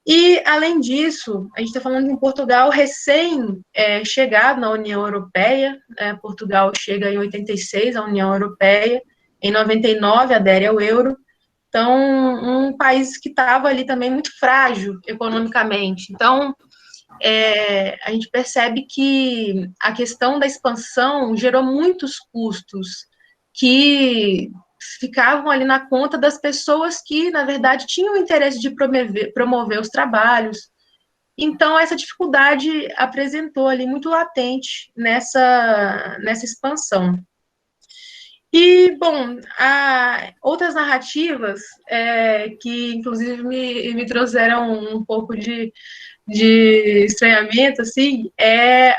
E, além disso, a gente está falando de um Portugal recém-chegado na União Europeia, Portugal chega em 86 à União Europeia, em 99 adere ao euro, então, um país que estava ali também muito frágil economicamente. Então, a gente percebe que a questão da expansão gerou muitos custos que ficavam ali na conta das pessoas que, na verdade, tinham o interesse de promover os trabalhos. Então, essa dificuldade apresentou ali muito latente nessa expansão. E, bom, outras narrativas que, inclusive, me trouxeram um pouco de estranhamento, assim, é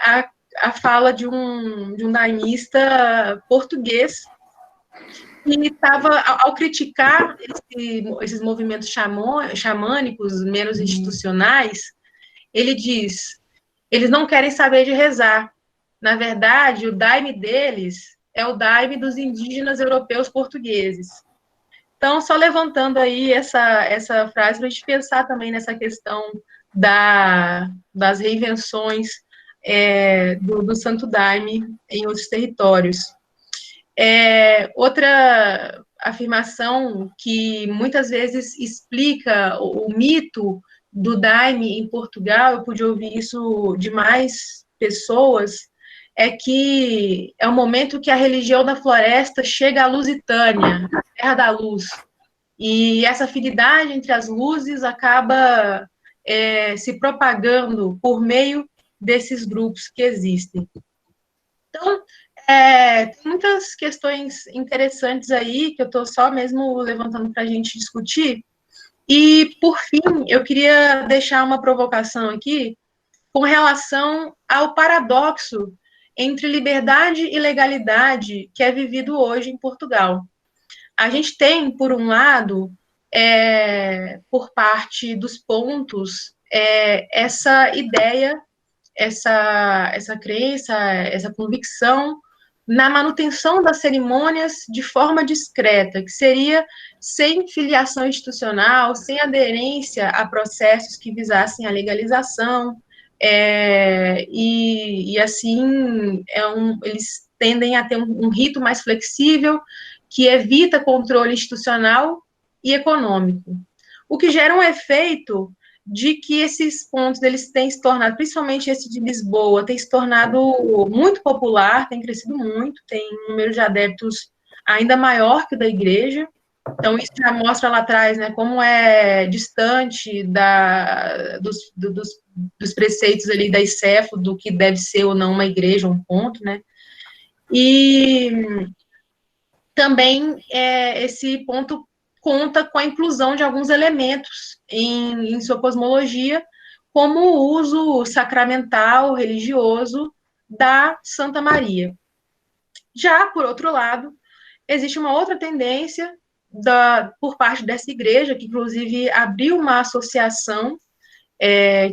a fala de um daimista português que estava, ao criticar esses movimentos xamânicos menos institucionais, ele diz, eles não querem saber de rezar. Na verdade, o daime deles é o daime dos indígenas europeus portugueses. Então, só levantando aí essa frase para a gente pensar também nessa questão das reinvenções do Santo Daime em outros territórios. Outra afirmação que muitas vezes explica o mito do Daime em Portugal, eu pude ouvir isso de mais pessoas, é que é o momento que a religião da floresta chega à Lusitânia, a terra da luz. E essa afinidade entre as luzes acaba se propagando por meio desses grupos que existem. Então, tem muitas questões interessantes aí que eu estou só mesmo levantando para a gente discutir. E, por fim, eu queria deixar uma provocação aqui com relação ao paradoxo entre liberdade e legalidade que é vivido hoje em Portugal. A gente tem, por um lado, por parte dos pontos, essa ideia, essa crença, essa convicção na manutenção das cerimônias de forma discreta, que seria sem filiação institucional, sem aderência a processos que visassem a legalização, e assim, eles tendem a ter um rito mais flexível, que evita controle institucional e econômico. O que gera um efeito de que esses pontos eles têm se tornado, principalmente esse de Lisboa, tem se tornado muito popular, tem crescido muito, tem um número de adeptos ainda maior que o da igreja. Então, isso já mostra lá atrás, né, como é distante dos preceitos ali da ICEFO, do que deve ser ou não uma igreja, um ponto, né. E também esse ponto conta com a inclusão de alguns elementos em sua cosmologia, como o uso sacramental, religioso da Santa Maria. Já, por outro lado, existe uma outra tendência por parte dessa igreja, que inclusive abriu uma associação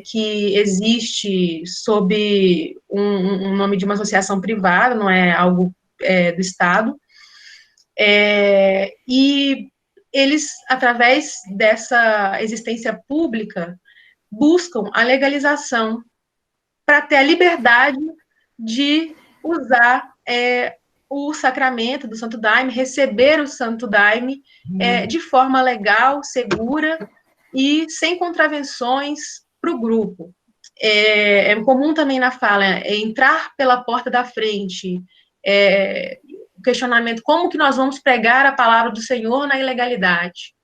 que existe sob um nome de uma associação privada, não é algo do Estado, e eles, através dessa existência pública, buscam a legalização para ter a liberdade de usar o sacramento do Santo Daime, receber o Santo Daime de forma legal, segura e sem contravenções para o grupo. É comum também na fala entrar pela porta da frente, o questionamento, como que nós vamos pregar a palavra do Senhor na ilegalidade?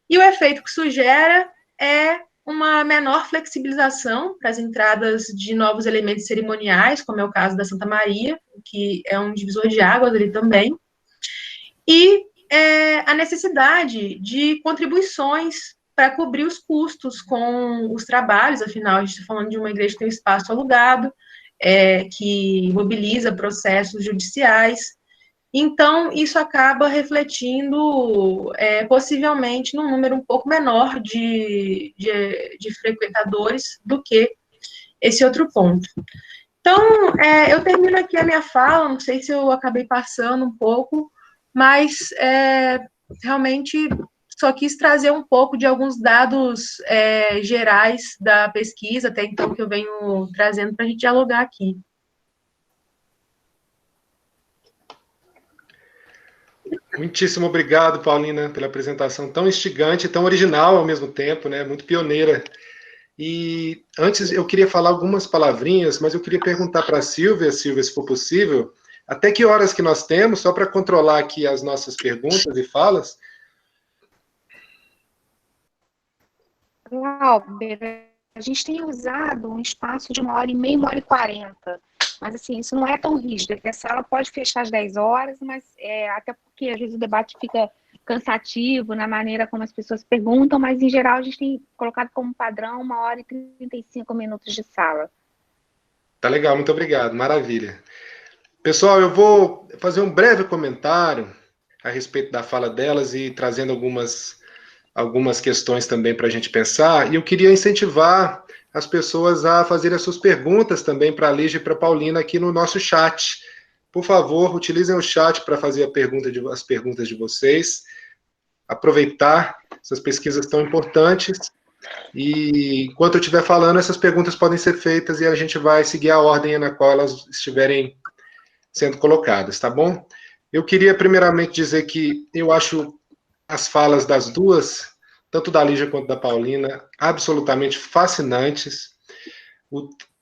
E o efeito que isso gera é uma menor flexibilização para as entradas de novos elementos cerimoniais, como é o caso da Santa Maria, que é um divisor de águas ali também, e a necessidade de contribuições para cobrir os custos com os trabalhos, afinal, a gente está falando de uma igreja que tem um espaço alugado, que mobiliza processos judiciais. Então, isso acaba refletindo, possivelmente, num número um pouco menor de frequentadores do que esse outro ponto. Então, eu termino aqui a minha fala, não sei se eu acabei passando um pouco, mas realmente só quis trazer um pouco de alguns dados gerais da pesquisa, até então, que eu venho trazendo para a gente dialogar aqui. Muitíssimo obrigado, Paulina, pela apresentação tão instigante, tão original ao mesmo tempo, né? Muito pioneira. E antes eu queria falar algumas palavrinhas, mas eu queria perguntar para a Silvia, se for possível, até que horas que nós temos, só para controlar aqui as nossas perguntas e falas. a gente tem usado um espaço de 1h30, 1h40. Mas, assim, isso não é tão rígido. A sala pode fechar às 10 horas, mas até porque, às vezes, o debate fica cansativo na maneira como as pessoas perguntam, mas, em geral, a gente tem colocado como padrão 1h35 de sala. Tá legal, muito obrigado, maravilha. Pessoal, eu vou fazer um breve comentário a respeito da fala delas e trazendo algumas questões também para a gente pensar, e eu queria incentivar as pessoas a fazerem as suas perguntas também para a Lígia e para a Paulina aqui no nosso chat. Por favor, utilizem o chat para fazer as perguntas de vocês, aproveitar essas pesquisas tão importantes, e enquanto eu estiver falando, essas perguntas podem ser feitas e a gente vai seguir a ordem na qual elas estiverem sendo colocadas, tá bom? Eu queria primeiramente dizer que eu acho as falas das duas, tanto da Lígia quanto da Paulina, absolutamente fascinantes.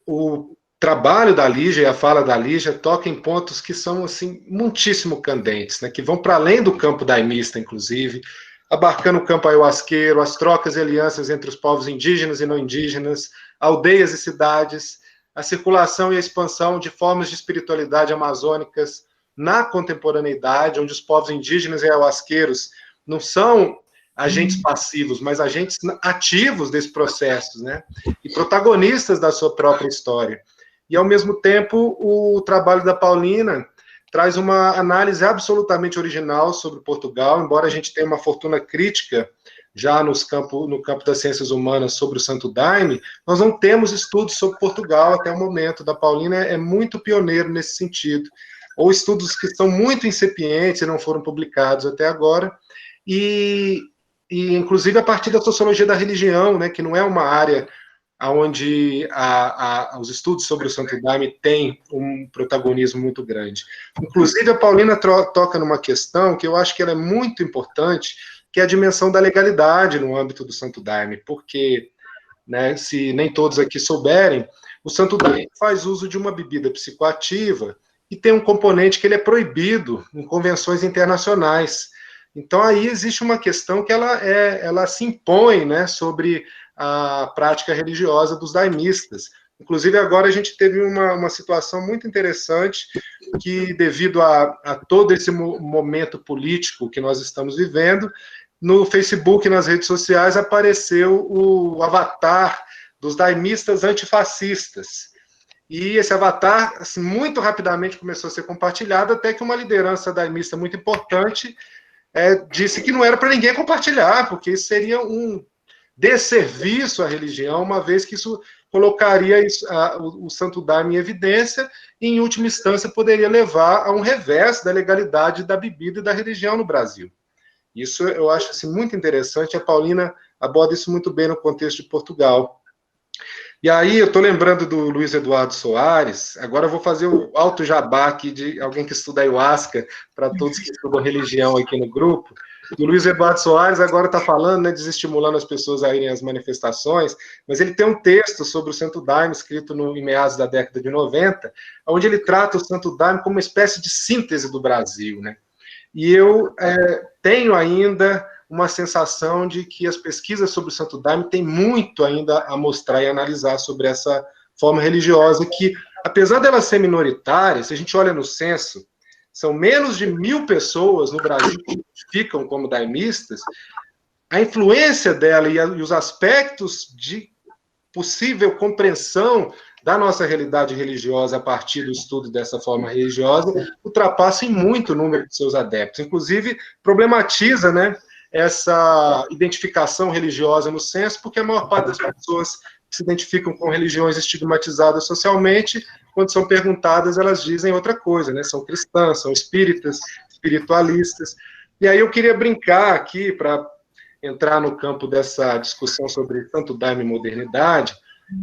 O trabalho da Lígia e a fala da Lígia toca em pontos que são, assim, muitíssimo candentes, né, que vão para além do campo daimista, inclusive, abarcando o campo ayahuasqueiro, as trocas e alianças entre os povos indígenas e não indígenas, aldeias e cidades, a circulação e a expansão de formas de espiritualidade amazônicas na contemporaneidade, onde os povos indígenas e ayahuasqueiros não são agentes passivos, mas agentes ativos desse processo, né? E protagonistas da sua própria história. E, ao mesmo tempo, o trabalho da Paulina traz uma análise absolutamente original sobre Portugal, embora a gente tenha uma fortuna crítica já no campo das ciências humanas sobre o Santo Daime, nós não temos estudos sobre Portugal até o momento. Da Paulina é muito pioneiro nesse sentido, ou estudos que são muito incipientes e não foram publicados até agora, e inclusive a partir da sociologia da religião, né, que não é uma área onde os estudos sobre o Santo Daime têm um protagonismo muito grande. Inclusive, a Paulina toca numa questão que eu acho que ela é muito importante, que é a dimensão da legalidade no âmbito do Santo Daime, porque, né, se nem todos aqui souberem, o Santo Daime faz uso de uma bebida psicoativa e tem um componente que ele é proibido em convenções internacionais. Então, aí existe uma questão que ela se impõe, né, sobre a prática religiosa dos daimistas. Inclusive, agora a gente teve uma situação muito interessante que, devido a todo esse momento político que nós estamos vivendo, no Facebook e nas redes sociais apareceu o avatar dos daimistas antifascistas. E esse avatar, assim, muito rapidamente começou a ser compartilhado, até que uma liderança daimista muito importante disse que não era para ninguém compartilhar, porque isso seria um desserviço à religião, uma vez que isso colocaria o Santo Daime em evidência e, em última instância, poderia levar a um revés da legalidade da bebida e da religião no Brasil. Isso eu acho, assim, muito interessante. A Paulina aborda isso muito bem no contexto de Portugal. E aí, eu estou lembrando do Luiz Eduardo Soares. Agora eu vou fazer o alto jabá aqui de alguém que estuda ayahuasca, para todos que estudam religião aqui no grupo. O Luiz Eduardo Soares agora está falando, né, desestimulando as pessoas a irem às manifestações, mas ele tem um texto sobre o Santo Daime, escrito em meados da década de 90, onde ele trata o Santo Daime como uma espécie de síntese do Brasil, né? E eu tenho ainda uma sensação de que as pesquisas sobre o Santo Daime têm muito ainda a mostrar e analisar sobre essa forma religiosa que, apesar dela ser minoritária, se a gente olha no censo, são menos de 1.000 pessoas no Brasil que ficam como daimistas, a influência dela e os aspectos de possível compreensão da nossa realidade religiosa a partir do estudo dessa forma religiosa ultrapassam muito o número de seus adeptos. Inclusive, problematiza, né, essa identificação religiosa no censo, porque a maior parte das pessoas que se identificam com religiões estigmatizadas socialmente, quando são perguntadas, elas dizem outra coisa, né? São cristãs, são espíritas, espiritualistas. E aí eu queria brincar aqui, para entrar no campo dessa discussão sobre Santo Daime e modernidade,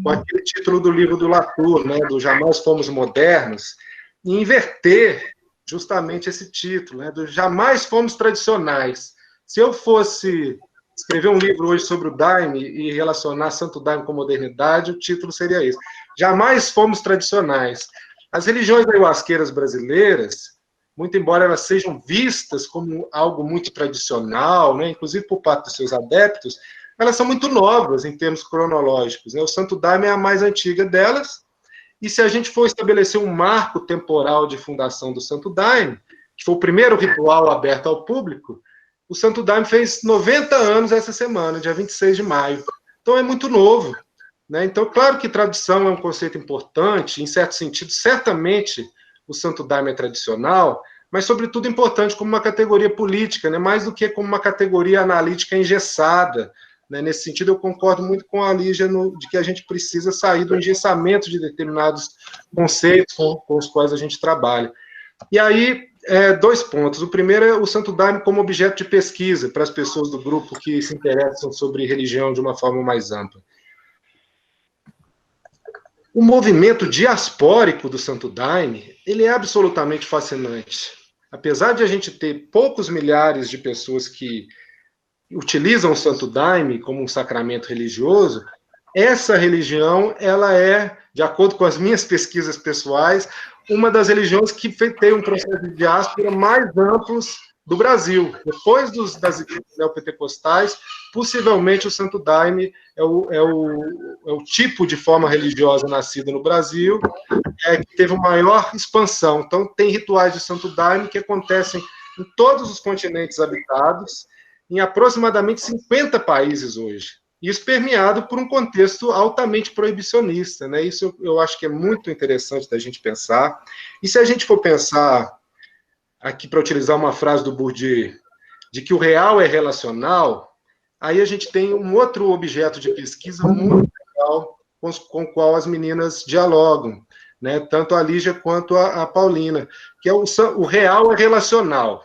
com aquele título do livro do Latour, né, do Jamais Fomos Modernos, e inverter justamente esse título, né, do Jamais Fomos Tradicionais. Se eu fosse escrever um livro hoje sobre o Daime e relacionar Santo Daime com modernidade, o título seria esse: Jamais Fomos Tradicionais. As religiões ayahuasqueiras brasileiras, muito embora elas sejam vistas como algo muito tradicional, né, inclusive por parte dos seus adeptos, elas são muito novas em termos cronológicos, né? O Santo Daime é a mais antiga delas, e se a gente for estabelecer um marco temporal de fundação do Santo Daime, que foi o primeiro ritual aberto ao público, o Santo Daime fez 90 anos essa semana, dia 26 de maio. Então é muito novo, né? Então, claro que tradição é um conceito importante, em certo sentido, certamente o Santo Daime é tradicional, mas, sobretudo, importante como uma categoria política, né? Mais do que como uma categoria analítica engessada. Né? Nesse sentido, eu concordo muito com a Lígia de que a gente precisa sair do engessamento de determinados conceitos com os quais a gente trabalha. E aí, 2 pontos. O primeiro é o Santo Daime como objeto de pesquisa para as pessoas do grupo que se interessam sobre religião de uma forma mais ampla. O movimento diaspórico do Santo Daime, ele é absolutamente fascinante. Apesar de a gente ter poucos milhares de pessoas que utilizam o Santo Daime como um sacramento religioso, essa religião, ela é, de acordo com as minhas pesquisas pessoais, uma das religiões que tem um processo de diáspora mais amplos do Brasil. Depois das igrejas neopentecostais, possivelmente o Santo Daime é o tipo de forma religiosa nascida no Brasil, que teve uma maior expansão. Então, tem rituais de Santo Daime que acontecem em todos os continentes habitados, em aproximadamente 50 países hoje. Isso permeado por um contexto altamente proibicionista, né? Isso eu acho que é muito interessante da gente pensar. E se a gente for pensar, aqui para utilizar uma frase do Bourdieu, de que o real é relacional, aí a gente tem um outro objeto de pesquisa muito legal com o qual as meninas dialogam, né? Tanto a Lígia quanto a Paulina, que é o real é relacional.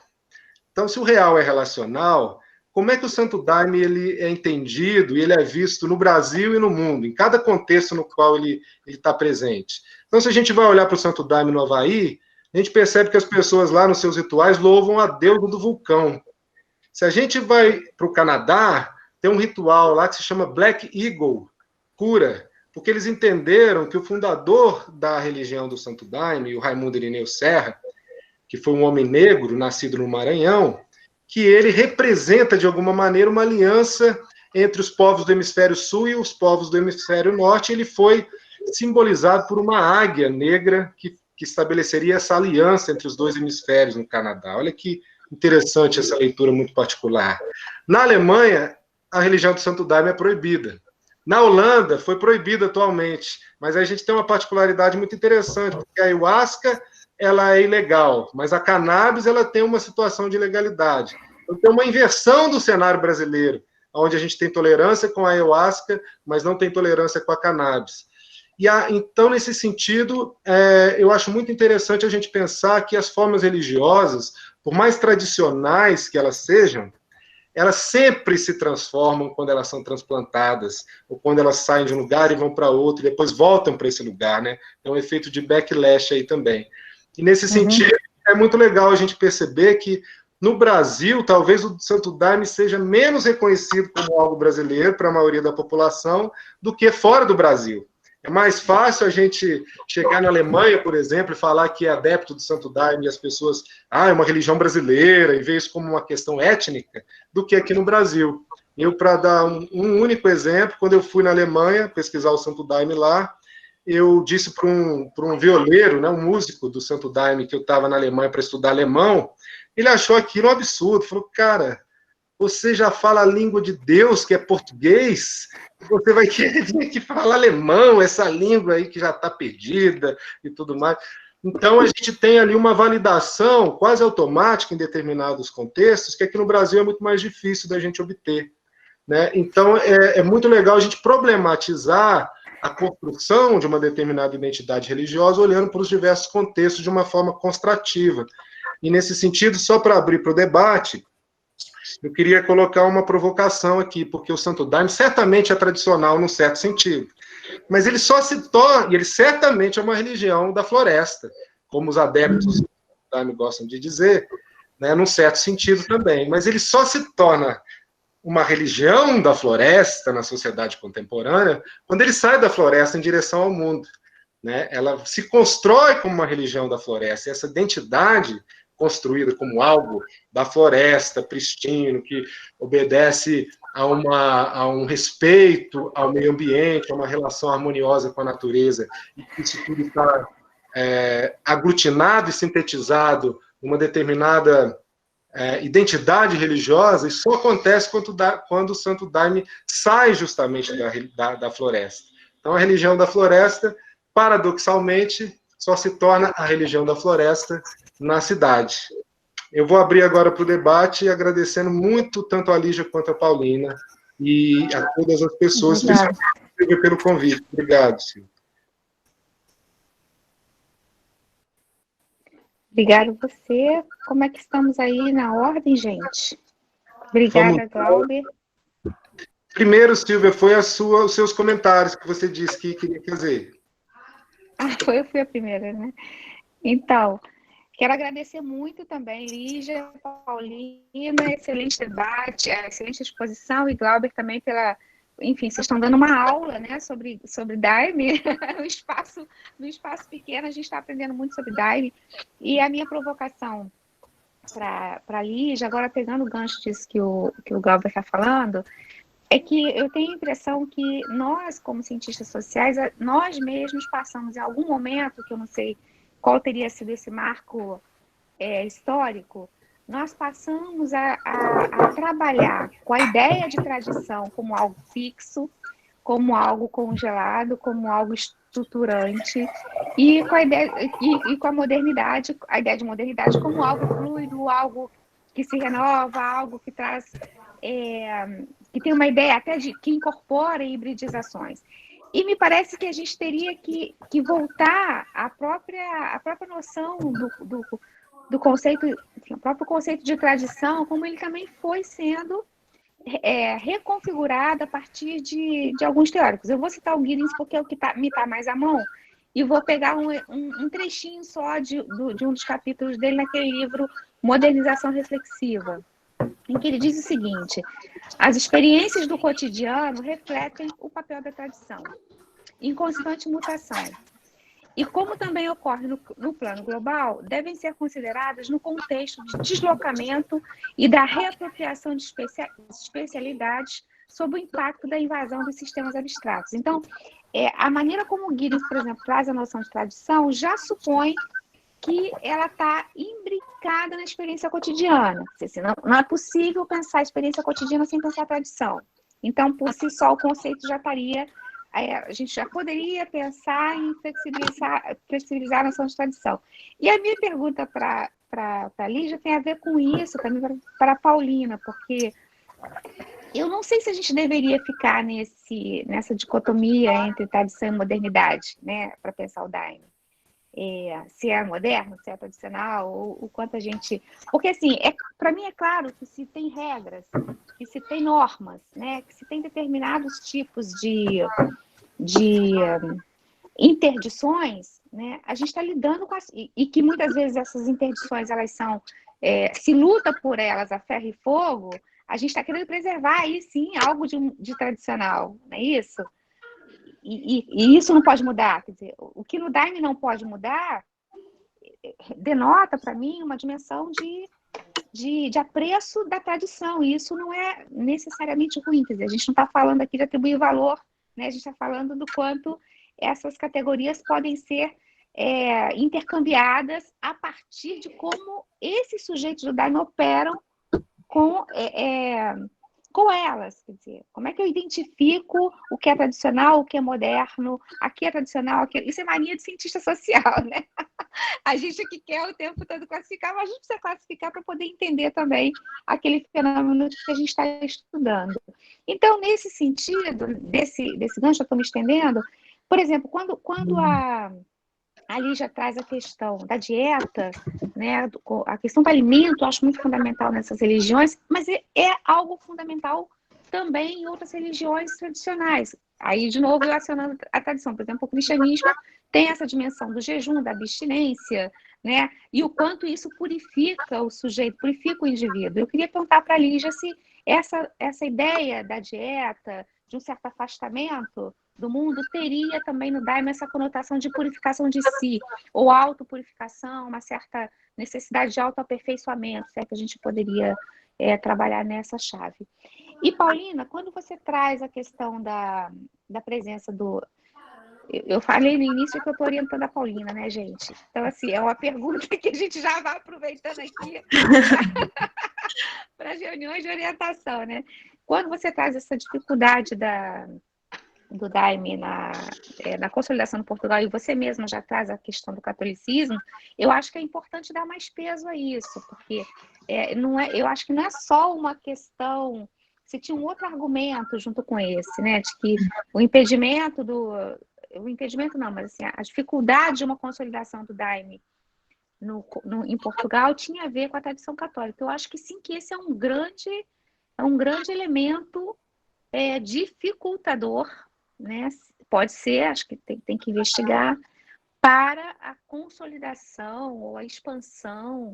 Então, se o real é relacional, como é que o Santo Daime ele é entendido e ele é visto no Brasil e no mundo, em cada contexto no qual ele está presente? Então, se a gente vai olhar para o Santo Daime no Havaí, a gente percebe que as pessoas lá nos seus rituais louvam a deusa do vulcão. Se a gente vai para o Canadá, tem um ritual lá que se chama Black Eagle, cura, porque eles entenderam que o fundador da religião do Santo Daime, o Raimundo Irineu Serra, que foi um homem negro, nascido no Maranhão, que ele representa, de alguma maneira, uma aliança entre os povos do hemisfério sul e os povos do hemisfério norte. Ele foi simbolizado por uma águia negra que estabeleceria essa aliança entre os dois hemisférios no Canadá. Olha que interessante essa leitura muito particular. Na Alemanha, a religião do Santo Daime é proibida. Na Holanda, foi proibida atualmente, mas a gente tem uma particularidade muito interessante, porque a ayahuasca ela é ilegal, mas a cannabis ela tem uma situação de ilegalidade. Então, tem uma inversão do cenário brasileiro, onde a gente tem tolerância com a ayahuasca, mas não tem tolerância com a cannabis. Então, nesse sentido, eu acho muito interessante a gente pensar que as formas religiosas, por mais tradicionais que elas sejam, elas sempre se transformam quando elas são transplantadas, ou quando elas saem de um lugar e vão para outro, e depois voltam para esse lugar, né? É um efeito de backlash aí também. E nesse sentido, é muito legal a gente perceber que, no Brasil, talvez o Santo Daime seja menos reconhecido como algo brasileiro para a maioria da população do que fora do Brasil. É mais fácil a gente chegar na Alemanha, por exemplo, e falar que é adepto do Santo Daime e as pessoas, é uma religião brasileira, e ver isso como uma questão étnica, do que aqui no Brasil. Eu, para dar um único exemplo, quando eu fui na Alemanha pesquisar o Santo Daime lá, eu disse para um violeiro, né, um músico do Santo Daime, que eu estava na Alemanha para estudar alemão, ele achou aquilo um absurdo, falou, cara, você já fala a língua de Deus, que é português, você vai querer que falar alemão, essa língua aí que já está perdida e tudo mais. Então, a gente tem ali uma validação quase automática em determinados contextos, que aqui no Brasil é muito mais difícil da gente obter. Né? Então, é muito legal a gente problematizar a construção de uma determinada identidade religiosa olhando para os diversos contextos de uma forma construtiva. E, nesse sentido, só para abrir para o debate, eu queria colocar uma provocação aqui, porque o Santo Daime certamente é tradicional num certo sentido, mas ele só se torna, e ele certamente é uma religião da floresta, como os adeptos do Santo Daime gostam de dizer, né, num certo sentido também, mas ele só se torna uma religião da floresta na sociedade contemporânea quando ele sai da floresta em direção ao mundo. Né? Ela se constrói como uma religião da floresta, e essa identidade construída como algo da floresta, pristino, que obedece a um respeito ao meio ambiente, a uma relação harmoniosa com a natureza, e que isso tudo está aglutinado e sintetizado numa determinada identidade religiosa, isso só acontece quando o Santo Daime sai justamente da floresta. Então, a religião da floresta, paradoxalmente, só se torna a religião da floresta na cidade. Eu vou abrir agora para o debate, agradecendo muito tanto a Lígia quanto a Paulina e a todas as pessoas, principalmente pelo convite. Obrigado, Silvia. Obrigada a você. Como é que estamos aí na ordem, gente? Obrigada, Glauber. Primeiro, Silvia, foi os seus comentários que você disse que queria fazer. Eu fui a primeira, né? Então, quero agradecer muito também, Lígia, Paulina, excelente debate, excelente exposição, e Glauber também pela... Enfim, vocês estão dando uma aula, né, sobre Daime, no espaço pequeno, a gente está aprendendo muito sobre Daime, e a minha provocação para a Lígia, agora pegando o gancho disso que o Glauber está falando, é que eu tenho a impressão que nós, como cientistas sociais, nós mesmos passamos em algum momento, que eu não sei qual teria sido esse marco histórico, nós passamos a trabalhar com a ideia de tradição como algo fixo, como algo congelado, como algo estruturante, e com a ideia, e com a modernidade, a ideia de modernidade como algo fluido, algo que se renova, algo que traz, que tem uma ideia até de que incorpora hibridizações. E me parece que a gente teria que voltar à própria noção do conceito, enfim, o próprio conceito de tradição, como ele também foi sendo reconfigurado a partir de alguns teóricos. Eu vou citar o Giddens porque é o que me está mais à mão, e vou pegar um trechinho só de um dos capítulos dele naquele livro Modernização Reflexiva, em que ele diz o seguinte: as experiências do cotidiano refletem o papel da tradição, em constante mutação. E como também ocorre no plano global, devem ser consideradas no contexto de deslocamento e da reapropriação de especialidades sob o impacto da invasão dos sistemas abstratos. Então, a maneira como o Giddens, por exemplo, traz a noção de tradição já supõe que ela está imbricada na experiência cotidiana. Não é possível pensar a experiência cotidiana sem pensar a tradição. Então, por si só, o conceito já estaria... a gente já poderia pensar em flexibilizar a noção de tradição. E a minha pergunta para a Lígia tem a ver com isso, também para a Paulina, porque eu não sei se a gente deveria ficar nessa dicotomia entre tradição e modernidade, né, para pensar o Daime. Se é moderno, se é tradicional, ou o quanto a gente... Porque, assim, para mim é claro que se tem regras, que se tem normas, né, que se tem determinados tipos de interdições, né, a gente está lidando com e que muitas vezes essas interdições, elas são... se luta por elas a ferro e fogo, a gente está querendo preservar aí, sim, algo de tradicional, não é isso? E isso não pode mudar. Quer dizer, o que no Daime não pode mudar denota, para mim, uma dimensão de apreço da tradição. E isso não é necessariamente ruim. Quer dizer, a gente não está falando aqui de atribuir valor, né? A gente está falando do quanto essas categorias podem ser intercambiadas a partir de como esses sujeitos do Daime operam com elas, quer dizer, como é que eu identifico o que é tradicional, o que é moderno, aqui é tradicional, aqui... Isso é mania de cientista social, né? A gente que quer o tempo todo classificar, mas a gente precisa classificar para poder entender também aquele fenômeno que a gente está estudando. Então, nesse sentido, desse gancho, eu estou me estendendo, por exemplo, quando a Lígia traz a questão da dieta, né, a questão do alimento, eu acho muito fundamental nessas religiões, mas é algo fundamental também em outras religiões tradicionais. Aí, de novo, relacionando a tradição. Por exemplo, o cristianismo tem essa dimensão do jejum, da abstinência, né, e o quanto isso purifica o sujeito, purifica o indivíduo. Eu queria perguntar para a Lígia se essa ideia da dieta, de um certo afastamento do mundo, teria também no Daime essa conotação de purificação de si, ou autopurificação, uma certa necessidade de autoaperfeiçoamento, se é que a gente poderia trabalhar nessa chave. E, Paulina, quando você traz a questão da presença do... Eu falei no início que eu estou orientando a Paulina, né, gente? Então, assim, é uma pergunta que a gente já vai aproveitando aqui para as reuniões de orientação, né? Quando você traz essa dificuldade do Daime na consolidação do Portugal, e você mesma já traz a questão do catolicismo, eu acho que é importante dar mais peso a isso, porque eu acho que não é só uma questão... Você tinha um outro argumento junto com esse, né? De que o impedimento não, mas assim, a dificuldade de uma consolidação do Daime em Portugal tinha a ver com a tradição católica. Eu acho que sim, que esse é um grande elemento dificultador, né? Pode ser, acho que tem que investigar, para a consolidação ou a expansão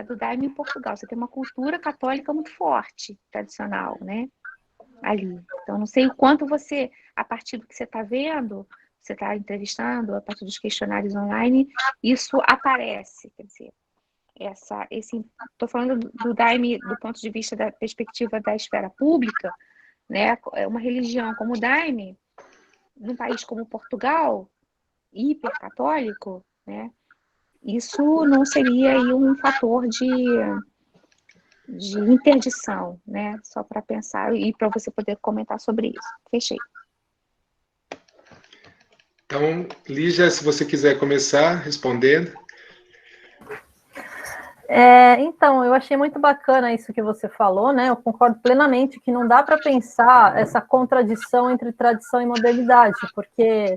do Daime em Portugal. Você tem uma cultura católica muito forte, tradicional, né? Ali. Então, não sei o quanto você, a partir do que você está vendo, você está entrevistando, a partir dos questionários online, isso aparece. Quer dizer, estou falando do Daime do ponto de vista da perspectiva da esfera pública, né? Uma religião como o Daime, num país como Portugal, hipercatólico, né? Isso não seria aí um fator de interdição, né? Só para pensar e para você poder comentar sobre isso. Fechei. Então, Lígia, se você quiser começar respondendo. Então, eu achei muito bacana isso que você falou, né? Eu concordo plenamente que não dá para pensar essa contradição entre tradição e modernidade, porque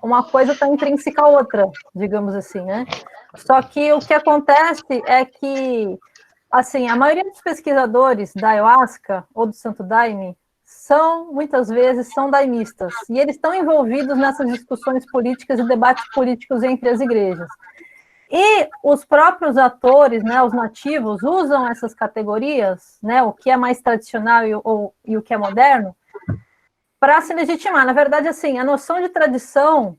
uma coisa está intrínseca à outra, digamos assim, né? Só que o que acontece é que, assim, a maioria dos pesquisadores da Ayahuasca ou do Santo Daime muitas vezes, são daimistas, e eles estão envolvidos nessas discussões políticas e debates políticos entre as igrejas. E os próprios atores, né, os nativos, usam essas categorias, né, o que é mais tradicional e o que é moderno, para se legitimar. Na verdade, assim, a noção de tradição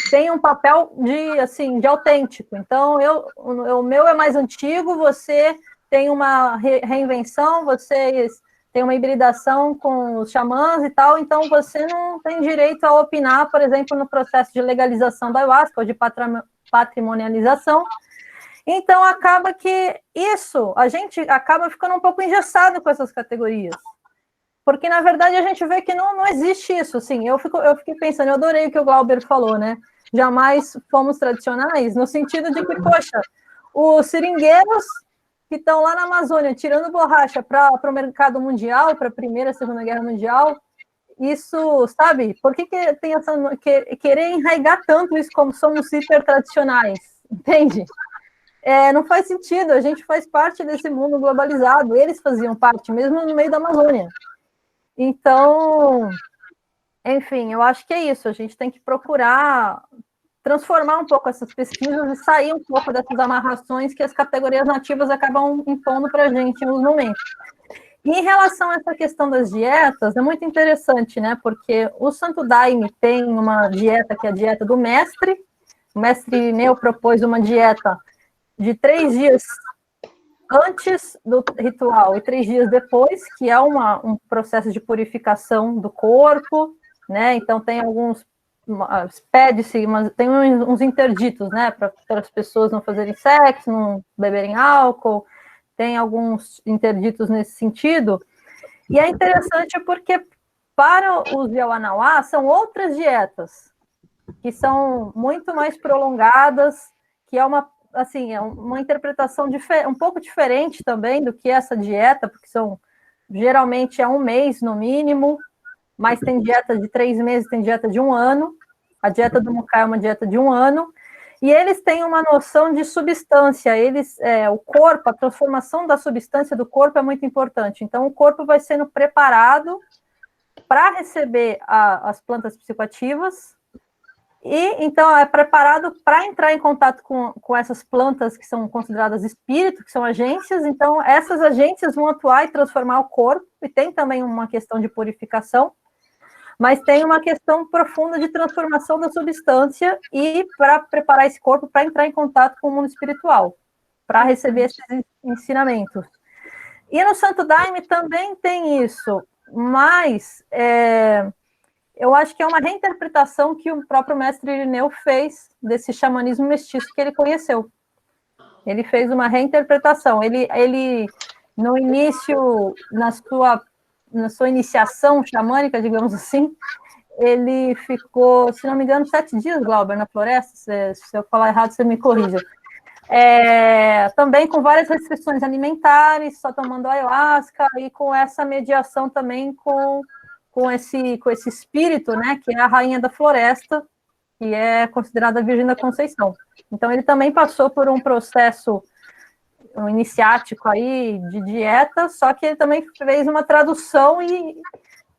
tem um papel de autêntico. Então, o meu é mais antigo, você tem uma reinvenção, vocês têm uma hibridação com os xamãs e tal, então você não tem direito a opinar, por exemplo, no processo de legalização da ayahuasca ou de patrimonialização. Então, acaba que a gente acaba ficando um pouco engessado com essas categorias. Porque, na verdade, a gente vê que não existe isso, assim, eu fiquei pensando, eu adorei o que o Glauber falou, né, jamais fomos tradicionais, no sentido de que, poxa, os seringueiros que estão lá na Amazônia tirando borracha para o mercado mundial, para a Primeira e Segunda Guerra Mundial, isso, sabe, por que tem essa, querer enraigar tanto isso como somos hiper tradicionais, entende? Não faz sentido, a gente faz parte desse mundo globalizado, eles faziam parte, mesmo no meio da Amazônia. Então, enfim, eu acho que é isso, a gente tem que procurar transformar um pouco essas pesquisas e sair um pouco dessas amarrações que as categorias nativas acabam impondo para a gente em alguns momentos. E em relação a essa questão das dietas, é muito interessante, né, porque o Santo Daime tem uma dieta que é a dieta do mestre, o mestre Neu propôs uma dieta de 3 dias antes do ritual e 3 dias depois, que é um processo de purificação do corpo, né? Então tem pede-se, tem uns interditos, né? Para as pessoas não fazerem sexo, não beberem álcool, tem alguns interditos nesse sentido. E é interessante porque para os Yawanawá são outras dietas que são muito mais prolongadas, que é uma interpretação um pouco diferente também do que essa dieta, porque geralmente é 1 mês no mínimo, mas tem dieta de 3 meses, tem dieta de 1 ano, a dieta do Mukai é uma dieta de 1 ano, e eles têm uma noção de substância, o corpo, a transformação da substância do corpo é muito importante, então o corpo vai sendo preparado para receber as plantas psicoativas, e então é preparado para entrar em contato com essas plantas que são consideradas espíritos, que são agências, então essas agências vão atuar e transformar o corpo, e tem também uma questão de purificação, mas tem uma questão profunda de transformação da substância e para preparar esse corpo para entrar em contato com o mundo espiritual, para receber esses ensinamentos. E no Santo Daime também tem isso, mas eu acho que é uma reinterpretação que o próprio mestre Irineu fez desse xamanismo mestiço que ele conheceu. Ele fez uma reinterpretação. Ele no início, na sua iniciação xamânica, digamos assim, ele ficou, se não me engano, 7 dias, Glauber, na floresta. Se eu falar errado, você me corrija. Também com várias restrições alimentares, só tomando ayahuasca, e com essa mediação também com esse espírito, né, que é a rainha da floresta, que é considerada a Virgem da Conceição. Então, ele também passou por um processo iniciático aí de dieta, só que ele também fez uma tradução e,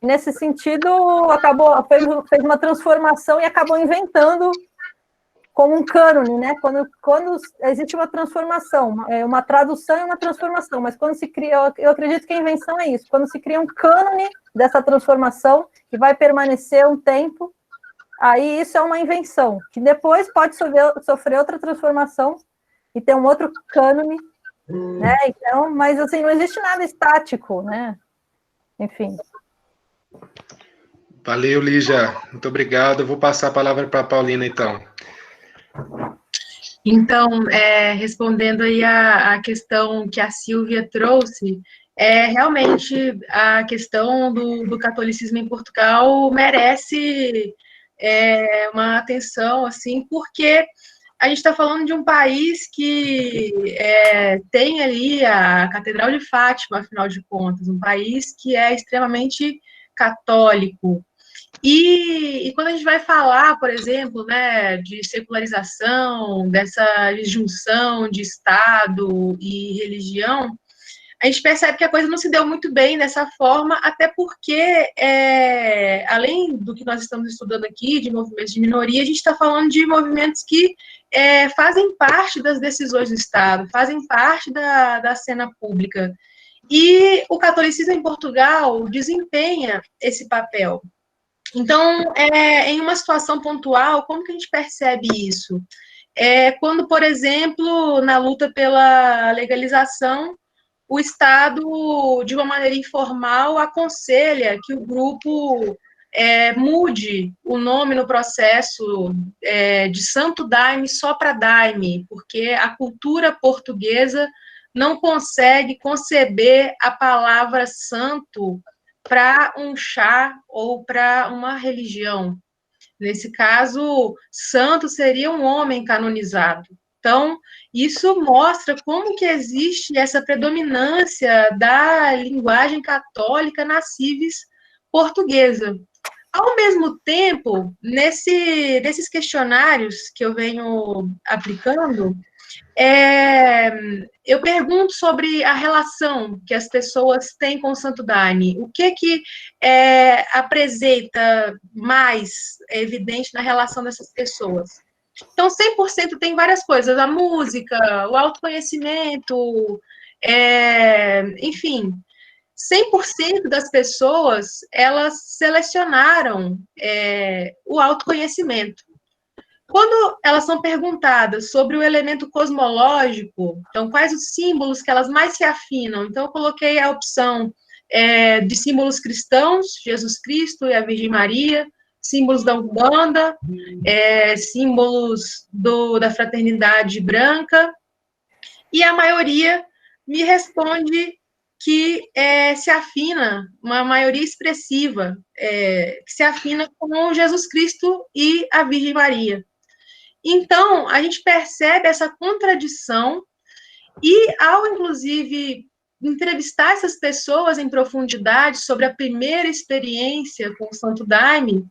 nesse sentido, fez uma transformação e acabou inventando como um cânone, né? Quando existe uma transformação, uma tradução e uma transformação, mas quando se cria, eu acredito que a invenção é isso, quando se cria um cânone dessa transformação, que vai permanecer um tempo, aí isso é uma invenção, que depois pode sofrer outra transformação e ter um outro cânone, né? Então, mas assim, não existe nada estático, né? Enfim. Valeu, Lígia. Muito obrigado. Eu vou passar a palavra para a Paulina, então. Então, respondendo aí a questão que a Silvia trouxe, realmente a questão do catolicismo em Portugal merece uma atenção, assim, porque a gente está falando de um país que tem ali a Catedral de Fátima, afinal de contas, um país que é extremamente católico. E quando a gente vai falar, por exemplo, né, de secularização, dessa junção de Estado e religião, a gente percebe que a coisa não se deu muito bem dessa forma, até porque, além do que nós estamos estudando aqui, de movimentos de minoria, a gente está falando de movimentos que fazem parte das decisões do Estado, fazem parte da cena pública. E o catolicismo em Portugal desempenha esse papel. Então, em uma situação pontual, como que a gente percebe isso? Quando, por exemplo, na luta pela legalização, o Estado, de uma maneira informal, aconselha que o grupo mude o nome no processo de Santo Daime só para Daime, porque a cultura portuguesa não consegue conceber a palavra santo para um chá ou para uma religião. Nesse caso, santo seria um homem canonizado. Então, isso mostra como que existe essa predominância da linguagem católica na civis portuguesa. Ao mesmo tempo, nesses questionários que eu venho aplicando, eu pergunto sobre a relação que as pessoas têm com o Santo Daime. O que apresenta mais evidente na relação dessas pessoas? Então, 100% tem várias coisas. A música, o autoconhecimento, enfim, 100% das pessoas, elas selecionaram o autoconhecimento. Quando elas são perguntadas sobre o elemento cosmológico, então, quais os símbolos que elas mais se afinam? Então, eu coloquei a opção de símbolos cristãos, Jesus Cristo e a Virgem Maria, símbolos da Umbanda, símbolos da fraternidade branca, e a maioria me responde que se afina, uma maioria expressiva, que se afina com Jesus Cristo e a Virgem Maria. Então, a gente percebe essa contradição e, ao, inclusive, entrevistar essas pessoas em profundidade sobre a primeira experiência com o Santo Daime,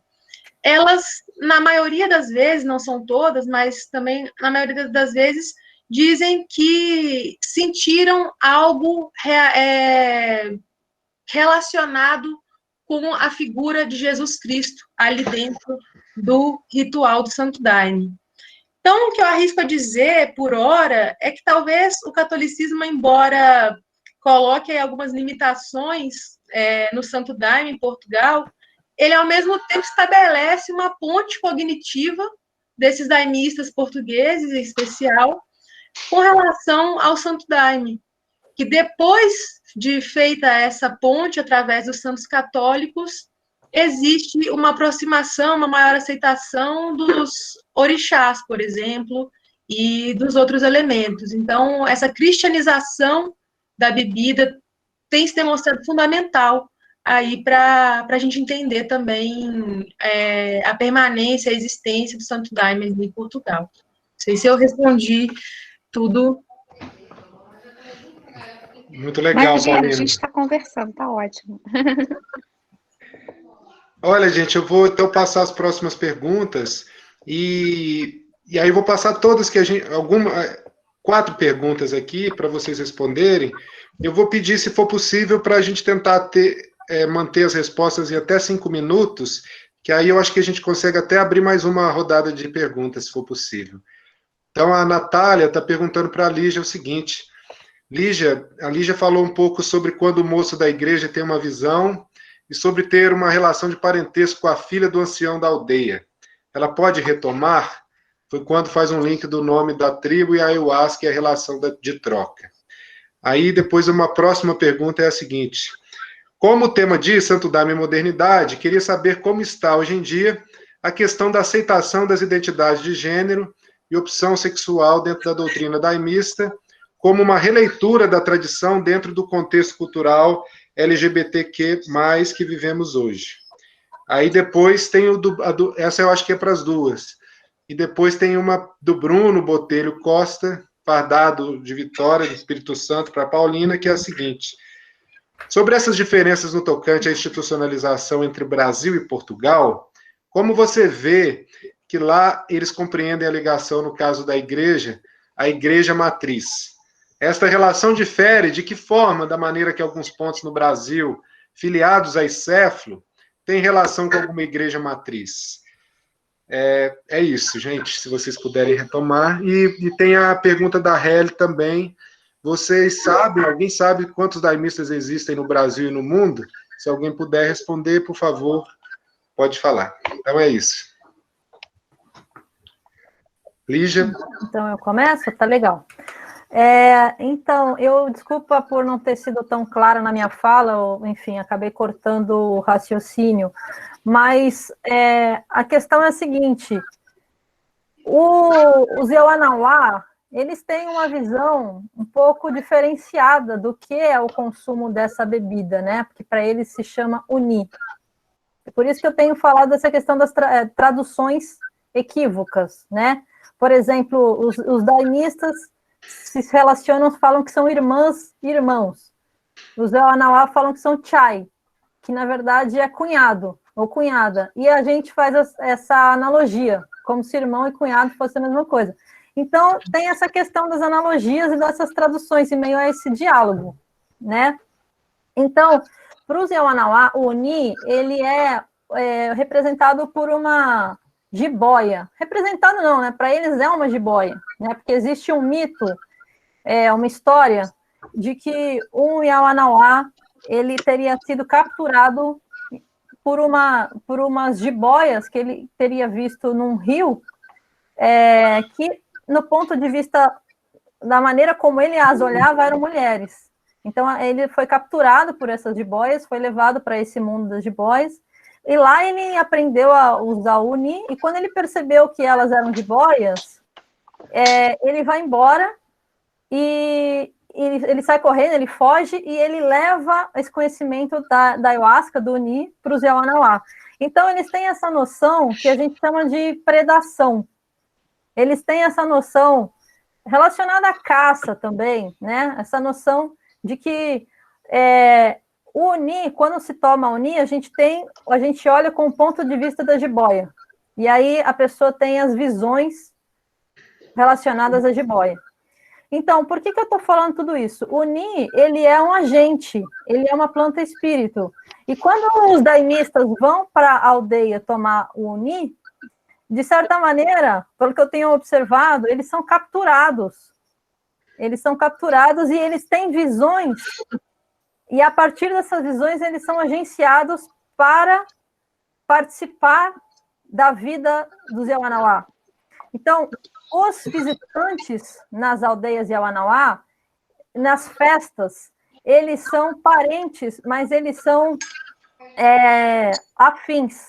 elas, na maioria das vezes, não são todas, mas também, na maioria das vezes, dizem que sentiram algo relacionado com a figura de Jesus Cristo ali dentro do ritual do Santo Daime. Então, o que eu arrisco a dizer, por hora, é que talvez o catolicismo, embora coloque algumas limitações no Santo Daime, em Portugal, ele, ao mesmo tempo, estabelece uma ponte cognitiva desses daimistas portugueses, em especial, com relação ao Santo Daime. que depois de feita essa ponte através dos santos católicos, existe uma aproximação, uma maior aceitação dos orixás, por exemplo, e dos outros elementos. Então, essa cristianização da bebida tem se demonstrado fundamental aí para a gente entender também a permanência, a existência do Santo Daime em Portugal. Não sei se eu respondi tudo. Muito legal, Imagina, Paulina. a gente está conversando, tá ótimo. Olha, gente, eu vou então passar as próximas perguntas e aí eu vou passar todas que a gente, 4 perguntas aqui para vocês responderem. Eu vou pedir, se for possível, para a gente tentar manter as respostas em até 5 minutos, que aí eu acho que a gente consegue até abrir mais uma rodada de perguntas, se for possível. Então, a Natália está perguntando para a Lígia o seguinte: Lígia, a Lígia falou um pouco sobre quando o moço da igreja tem uma visão e sobre ter uma relação de parentesco com a filha do ancião da aldeia. Ela pode retomar? Foi quando faz um link do nome da tribo e a ayahuasca e a relação de troca. Aí, depois, uma próxima pergunta é a seguinte: como o tema diz, Santo Daime e Modernidade, queria saber como está, hoje em dia, a questão da aceitação das identidades de gênero e opção sexual dentro da doutrina daimista, como uma releitura da tradição dentro do contexto cultural LGBTQ+, que vivemos hoje. Aí depois tem essa eu acho que é para as duas. E depois tem uma do Bruno Botelho Costa, fardado de Vitória, do Espírito Santo, para Paulina, que é a seguinte: sobre essas diferenças no tocante à institucionalização entre Brasil e Portugal, como você vê que lá eles compreendem a ligação, no caso da igreja, a igreja matriz? Esta relação difere de que forma, da maneira que alguns pontos no Brasil, filiados a Icéfalo, têm relação com alguma igreja matriz? É isso, gente, se vocês puderem retomar. E tem a pergunta da Heli também. Vocês sabem, alguém sabe quantos daimistas existem no Brasil e no mundo? Se alguém puder responder, por favor, pode falar. Então é isso. Lígia? Então eu começo? Tá legal. Então, desculpa por não ter sido tão clara na minha fala, ou, enfim, acabei cortando o raciocínio, mas a questão é a seguinte: os Ewanawá, eles têm uma visão um pouco diferenciada do que é o consumo dessa bebida, né? Porque para eles se chama uni. Por isso que eu tenho falado dessa questão das traduções equívocas, né? Por exemplo, os daimistas se relacionam, falam que são irmãs e irmãos. Os Ewanawá falam que são chai, que na verdade é cunhado ou cunhada. E a gente faz essa analogia, como se irmão e cunhado fossem a mesma coisa. Então, tem essa questão das analogias e dessas traduções em meio a esse diálogo, né? Então, para os Ewanawá, o Uni, ele é representado por uma jiboia. Representado não, né? Para eles é uma jiboia, né? Porque existe um mito, uma história de que um Ewanawá, ele teria sido capturado por umas jiboias que ele teria visto num rio, que, no ponto de vista da maneira como ele as olhava, eram mulheres. Então, ele foi capturado por essas jiboias, foi levado para esse mundo das jiboias, e lá ele aprendeu a usar o Uni, e quando ele percebeu que elas eram jiboias, ele vai embora, e ele sai correndo, ele foge, e ele leva esse conhecimento da ayahuasca, do Uni, para os Ewanawá. Então, eles têm essa noção que a gente chama de predação. Eles têm essa noção relacionada à caça também, né? Essa noção de que o Uni, quando se toma Uni, a gente olha com o ponto de vista da jiboia. E aí a pessoa tem as visões relacionadas à jiboia. Então, por que eu estou falando tudo isso? O Uni, ele é um agente, ele é uma planta espírito. E quando os daimistas vão para a aldeia tomar o Uni, de certa maneira, pelo que eu tenho observado, eles são capturados. Eles são capturados e eles têm visões, e a partir dessas visões eles são agenciados para participar da vida dos Ewanawá. Então, os visitantes nas aldeias Ewanawá, nas festas, eles são parentes, mas eles são afins.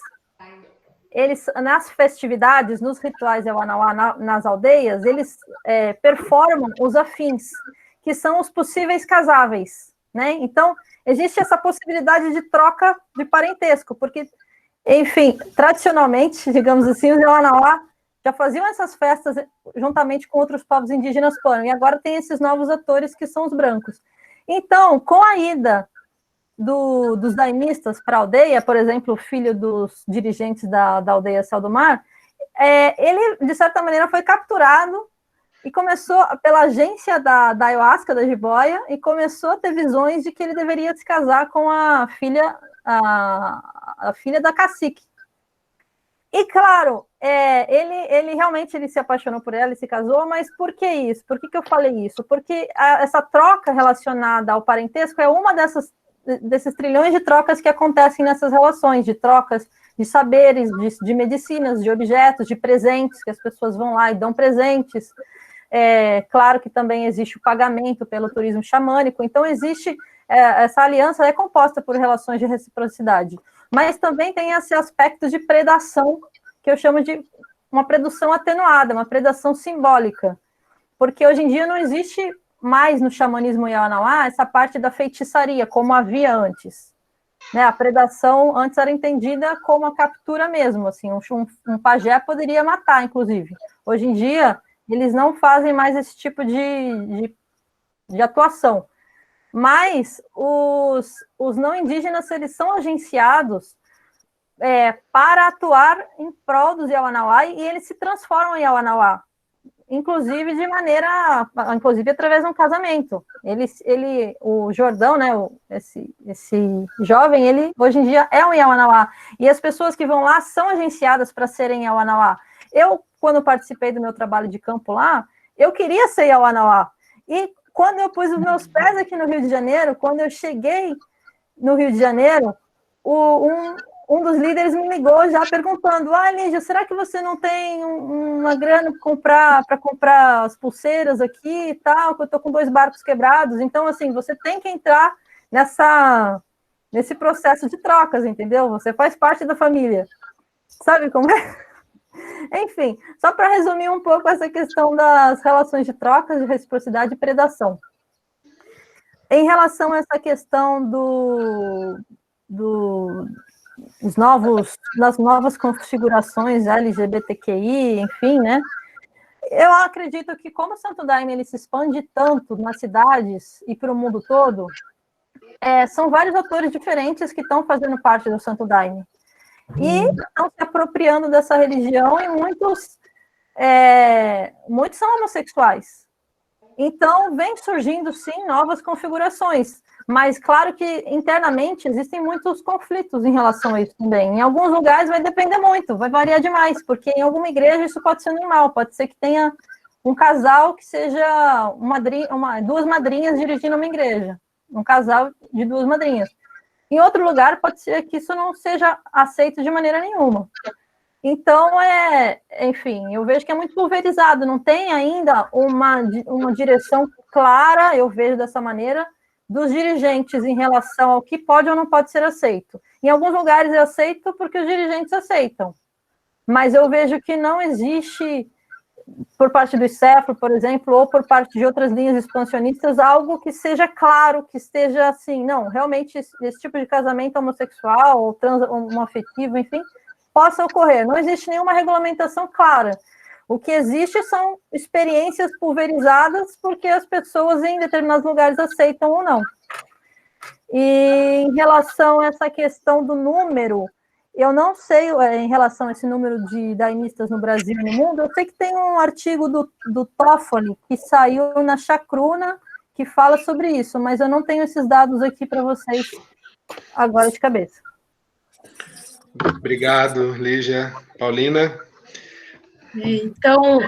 Eles, nas festividades, nos rituais Yawanawá, nas aldeias, eles performam os afins, que são os possíveis casáveis, né? Então, existe essa possibilidade de troca de parentesco, porque, enfim, tradicionalmente, digamos assim, os Yawanawá já faziam essas festas juntamente com outros povos indígenas pano, e agora tem esses novos atores que são os brancos. Então, com a ida dos daimistas para a aldeia, por exemplo, o filho dos dirigentes da aldeia Céu do Mar, ele, de certa maneira, foi capturado e começou, pela agência da ayahuasca, da jiboia, e começou a ter visões de que ele deveria se casar com a filha da cacique. E, claro, ele realmente se apaixonou por ela e se casou, mas por que isso? Por que eu falei isso? Porque essa troca relacionada ao parentesco é uma desses trilhões de trocas que acontecem nessas relações, de trocas de saberes, de medicinas, de objetos, de presentes, que as pessoas vão lá e dão presentes. Claro que também existe o pagamento pelo turismo xamânico, então existe, essa aliança é composta por relações de reciprocidade, mas também tem esse aspecto de predação, que eu chamo de uma predação atenuada, uma predação simbólica, porque hoje em dia não existe mais no xamanismo Yawanawá essa parte da feitiçaria, como havia antes. Né? A predação antes era entendida como a captura mesmo, assim, um pajé poderia matar, inclusive. Hoje em dia, eles não fazem mais esse tipo de atuação. Mas os não indígenas, eles são agenciados para atuar em prol dos Yawanawá, e eles se transformam em Yawanawá, inclusive através de um casamento. O Jordão, né, esse jovem, ele hoje em dia é um Yawanawá, e as pessoas que vão lá são agenciadas para serem Yawanawá. Eu, quando participei do meu trabalho de campo lá, eu queria ser Yawanawá, e quando eu pus os meus pés aqui no Rio de Janeiro, quando eu cheguei no Rio de Janeiro, um dos líderes me ligou já perguntando: Lígia, será que você não tem uma grana para comprar as pulseiras aqui e tal, que eu estou com 2 barcos quebrados? Então, assim, você tem que entrar nesse processo de trocas, entendeu? Você faz parte da família. Sabe como é? Enfim, só para resumir um pouco essa questão das relações de trocas, de reciprocidade e predação. Em relação a essa questão das novas configurações LGBTQI, enfim, né? Eu acredito que, como o Santo Daime ele se expande tanto nas cidades e para o mundo todo, são vários atores diferentes que estão fazendo parte do Santo Daime. E estão se apropriando dessa religião, e muitos são homossexuais. Então, vem surgindo, sim, novas configurações. Mas, claro que, internamente, existem muitos conflitos em relação a isso também. Em alguns lugares vai depender muito, vai variar demais, porque em alguma igreja isso pode ser normal, pode ser que tenha um casal que seja 2 madrinhas dirigindo uma igreja, um casal de 2 madrinhas. Em outro lugar, pode ser que isso não seja aceito de maneira nenhuma. Então, enfim, eu vejo que é muito pulverizado, não tem ainda uma direção clara, eu vejo dessa maneira, dos dirigentes em relação ao que pode ou não pode ser aceito. Em alguns lugares é aceito porque os dirigentes aceitam, mas eu vejo que não existe, por parte do ICEFRO, por exemplo, ou por parte de outras linhas expansionistas, algo que seja claro, que esteja assim, não, realmente esse tipo de casamento homossexual, ou homoafetivo, enfim, possa ocorrer. Não existe nenhuma regulamentação clara. O que existe são experiências pulverizadas porque as pessoas em determinados lugares aceitam ou não. E em relação a essa questão do número, eu não sei, em relação a esse número de daimistas no Brasil e no mundo, eu sei que tem um artigo do Toffoli que saiu na Chacruna que fala sobre isso, mas eu não tenho esses dados aqui para vocês agora de cabeça. Obrigado, Lígia. Paulina? Então,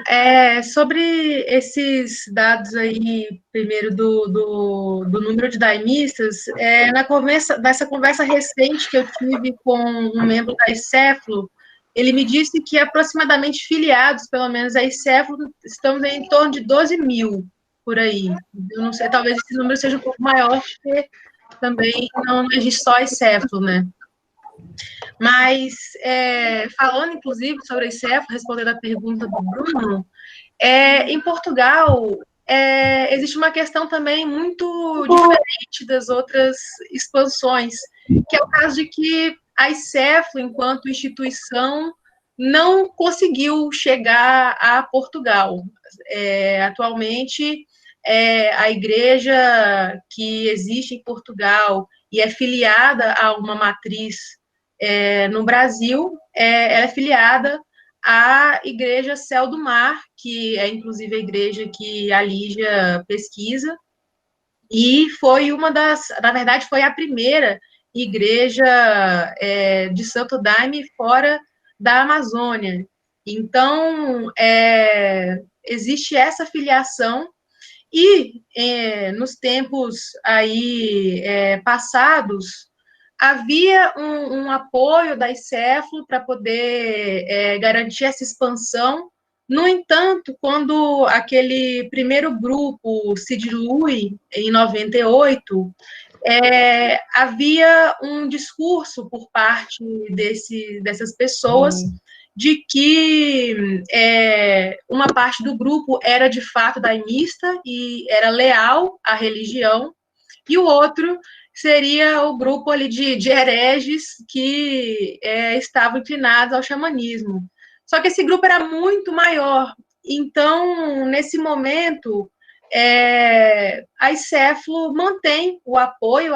sobre esses dados aí, primeiro do número de daimistas, nessa conversa recente que eu tive com um membro da ICEFLO, ele me disse que aproximadamente filiados, pelo menos a ICEFLO, estamos em torno de 12 mil. por aí. Eu não sei, talvez esse número seja um pouco maior, porque também não existe só encéfalo, né? Mas, falando, inclusive, sobre encéfalo, respondendo a pergunta do Bruno, em Portugal, existe uma questão também muito diferente das outras expansões, que é o caso de que a encéfalo, enquanto instituição, não conseguiu chegar a Portugal. Atualmente, a igreja que existe em Portugal e é filiada a uma matriz no Brasil, ela é filiada à Igreja Céu do Mar, que é inclusive a igreja que a Lígia pesquisa, e foi na verdade, foi a primeira igreja de Santo Daime fora da Amazônia. Então, existe essa filiação, e nos tempos aí passados, havia um apoio da encéfalo para poder garantir essa expansão. No entanto, quando aquele primeiro grupo se dilui, em 98, havia um discurso por parte dessas pessoas de que uma parte do grupo era de fato daimista e era leal à religião, e o outro seria o grupo ali de hereges que estavam inclinados ao xamanismo. Só que esse grupo era muito maior. Então, nesse momento, a encéfalo mantém o apoio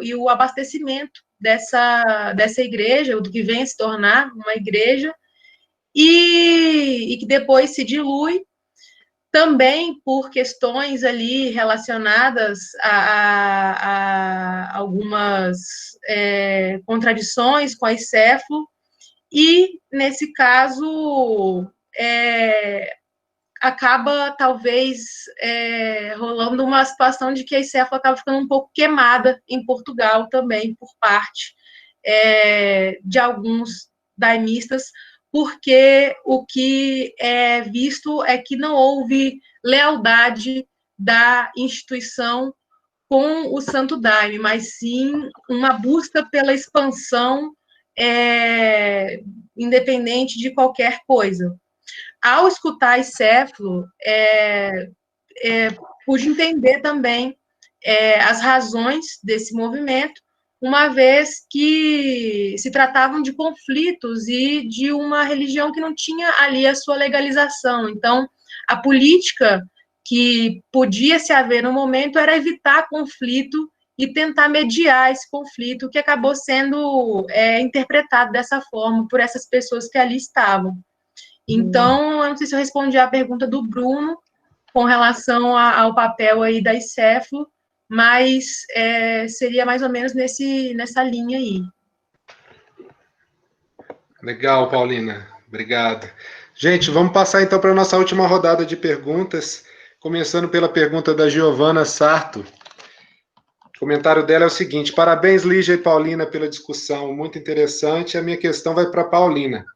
e o abastecimento dessa igreja, do que vem a se tornar uma igreja, e que depois se dilui, também por questões ali relacionadas a algumas contradições com a encéfalo, e, nesse caso, acaba, talvez, rolando uma situação de que a encéfalo acaba ficando um pouco queimada em Portugal também, por parte de alguns daimistas, porque o que é visto é que não houve lealdade da instituição com o Santo Daime, mas sim uma busca pela expansão independente de qualquer coisa. Ao escutar encéfalo, pude entender também as razões desse movimento, uma vez que se tratavam de conflitos e de uma religião que não tinha ali a sua legalização. Então, a política que podia se haver no momento era evitar conflito e tentar mediar esse conflito, que acabou sendo interpretado dessa forma por essas pessoas que ali estavam. Então, eu não sei se eu respondi à pergunta do Bruno com relação ao papel aí da encéfalo, mas seria mais ou menos nessa linha aí. Legal, Paulina. Obrigado. Gente, vamos passar então para a nossa última rodada de perguntas, começando pela pergunta da Giovana Sarto. O comentário dela é o seguinte: parabéns, Lígia e Paulina, pela discussão, muito interessante. A minha questão vai para a Paulina.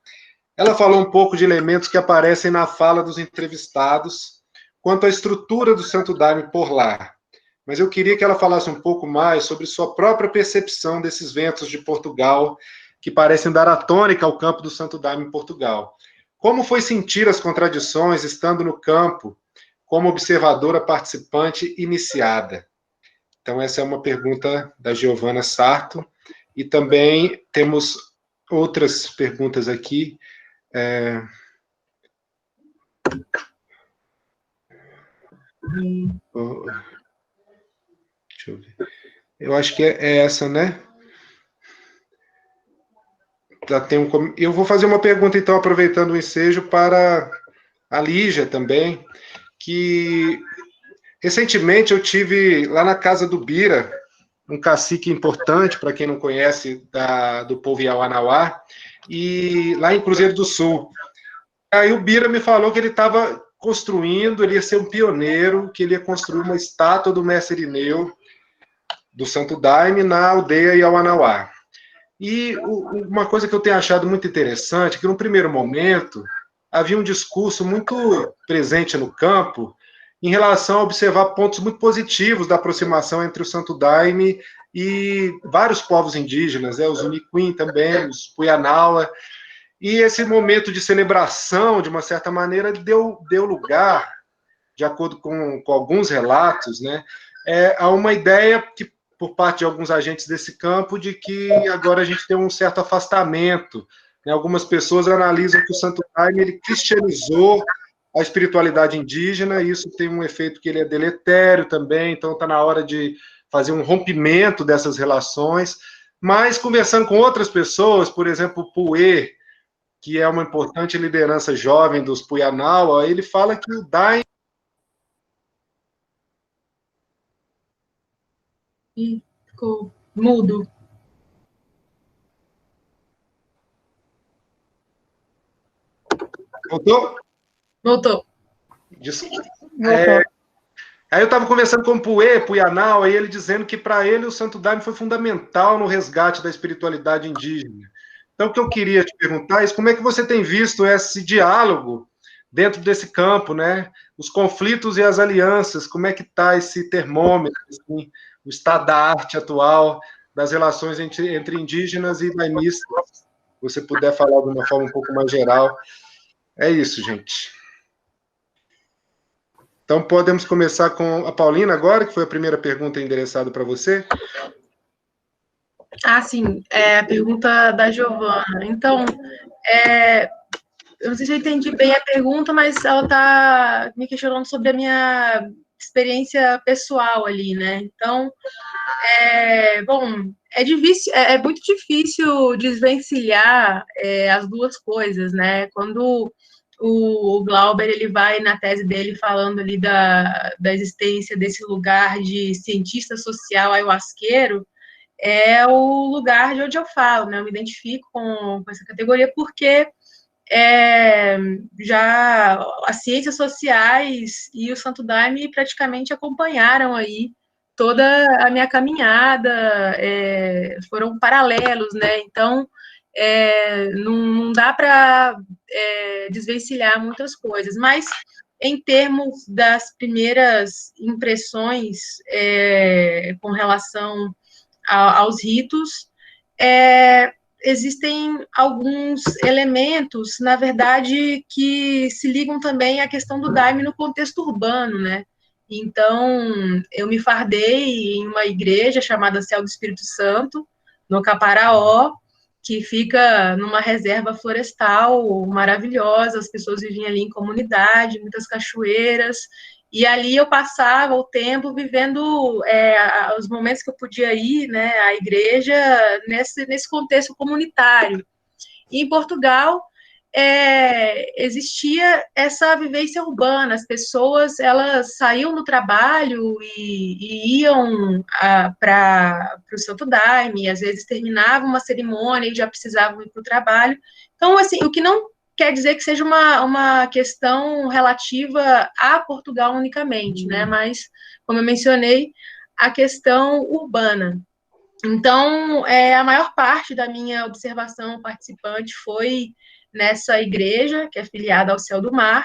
Ela falou um pouco de elementos que aparecem na fala dos entrevistados quanto à estrutura do Santo Daime por lá. Mas eu queria que ela falasse um pouco mais sobre sua própria percepção desses ventos de Portugal, que parecem dar a tônica ao campo do Santo Daime em Portugal. Como foi sentir as contradições estando no campo, como observadora participante iniciada? Então, essa é uma pergunta da Giovana Sarto. E também temos outras perguntas aqui. Deixa eu ver. Eu acho que é essa, né? Eu vou fazer uma pergunta, então, aproveitando o ensejo, para a Lígia também, que recentemente eu tive lá na casa do Bira, um cacique importante, para quem não conhece, do povo Iauanauá, e lá em Cruzeiro do Sul. Aí o Bira me falou que ele estava construindo, ele ia ser um pioneiro, que ele ia construir uma estátua do mestre Irineu, do Santo Daime, na aldeia Iauanauá. E uma coisa que eu tenho achado muito interessante é que, no primeiro momento, havia um discurso muito presente no campo em relação a observar pontos muito positivos da aproximação entre o Santo Daime e vários povos indígenas, os Uniquim também, os Puyanawa, e esse momento de celebração, de uma certa maneira, deu lugar, de acordo com alguns relatos, né, a uma ideia que, por parte de alguns agentes desse campo, de que agora a gente tem um certo afastamento, né? Algumas pessoas analisam que o Santo Daime ele cristianizou a espiritualidade indígena, e isso tem um efeito que ele é deletério também, então está na hora de fazer um rompimento dessas relações. Mas, conversando com outras pessoas, por exemplo, o Puê, que é uma importante liderança jovem dos Puyanawa, ele fala que o Daime... Ficou mudo. Voltou? Voltou. Desculpa. Voltou. Aí eu estava conversando com o Puyanal, aí ele dizendo que para ele o Santo Daime foi fundamental no resgate da espiritualidade indígena. Então, o que eu queria te perguntar é como é que você tem visto esse diálogo dentro desse campo, né? Os conflitos e as alianças, como é que está esse termômetro, assim, o estado da arte atual das relações entre indígenas e daimistas? Se você puder falar de uma forma um pouco mais geral. É isso, gente. Então, podemos começar com a Paulina agora, que foi a primeira pergunta endereçada para você. Ah, sim, a pergunta da Giovana. Então, eu não sei se eu entendi bem a pergunta, mas ela está me questionando sobre a minha experiência pessoal ali, né? Então, bom, é muito difícil desvencilhar as duas coisas, né? Quando o Glauber ele vai na tese dele falando ali da existência desse lugar de cientista social ayahuasqueiro, é o lugar de onde eu falo, né? Eu me identifico com essa categoria porque já as ciências sociais e o Santo Daime praticamente acompanharam aí toda a minha caminhada, foram paralelos, né? Então, não dá para desvencilhar muitas coisas, mas em termos das primeiras impressões com relação aos ritos, existem alguns elementos, na verdade, que se ligam também à questão do Daime no contexto urbano, né? Então, eu me fardei em uma igreja chamada Céu do Espírito Santo, no Caparaó, que fica numa reserva florestal maravilhosa, as pessoas viviam ali em comunidade, muitas cachoeiras, e ali eu passava o tempo vivendo os momentos que eu podia ir, né, à igreja, nesse contexto comunitário. E em Portugal, existia essa vivência urbana, as pessoas elas saíam do trabalho e iam para o Santo Daime, às vezes terminavam uma cerimônia e já precisavam ir para o trabalho. Então, assim, o que não quer dizer que seja uma questão relativa a Portugal unicamente, né? Mas, como eu mencionei, a questão urbana. Então, a maior parte da minha observação participante foi nessa igreja, que é filiada ao Céu do Mar,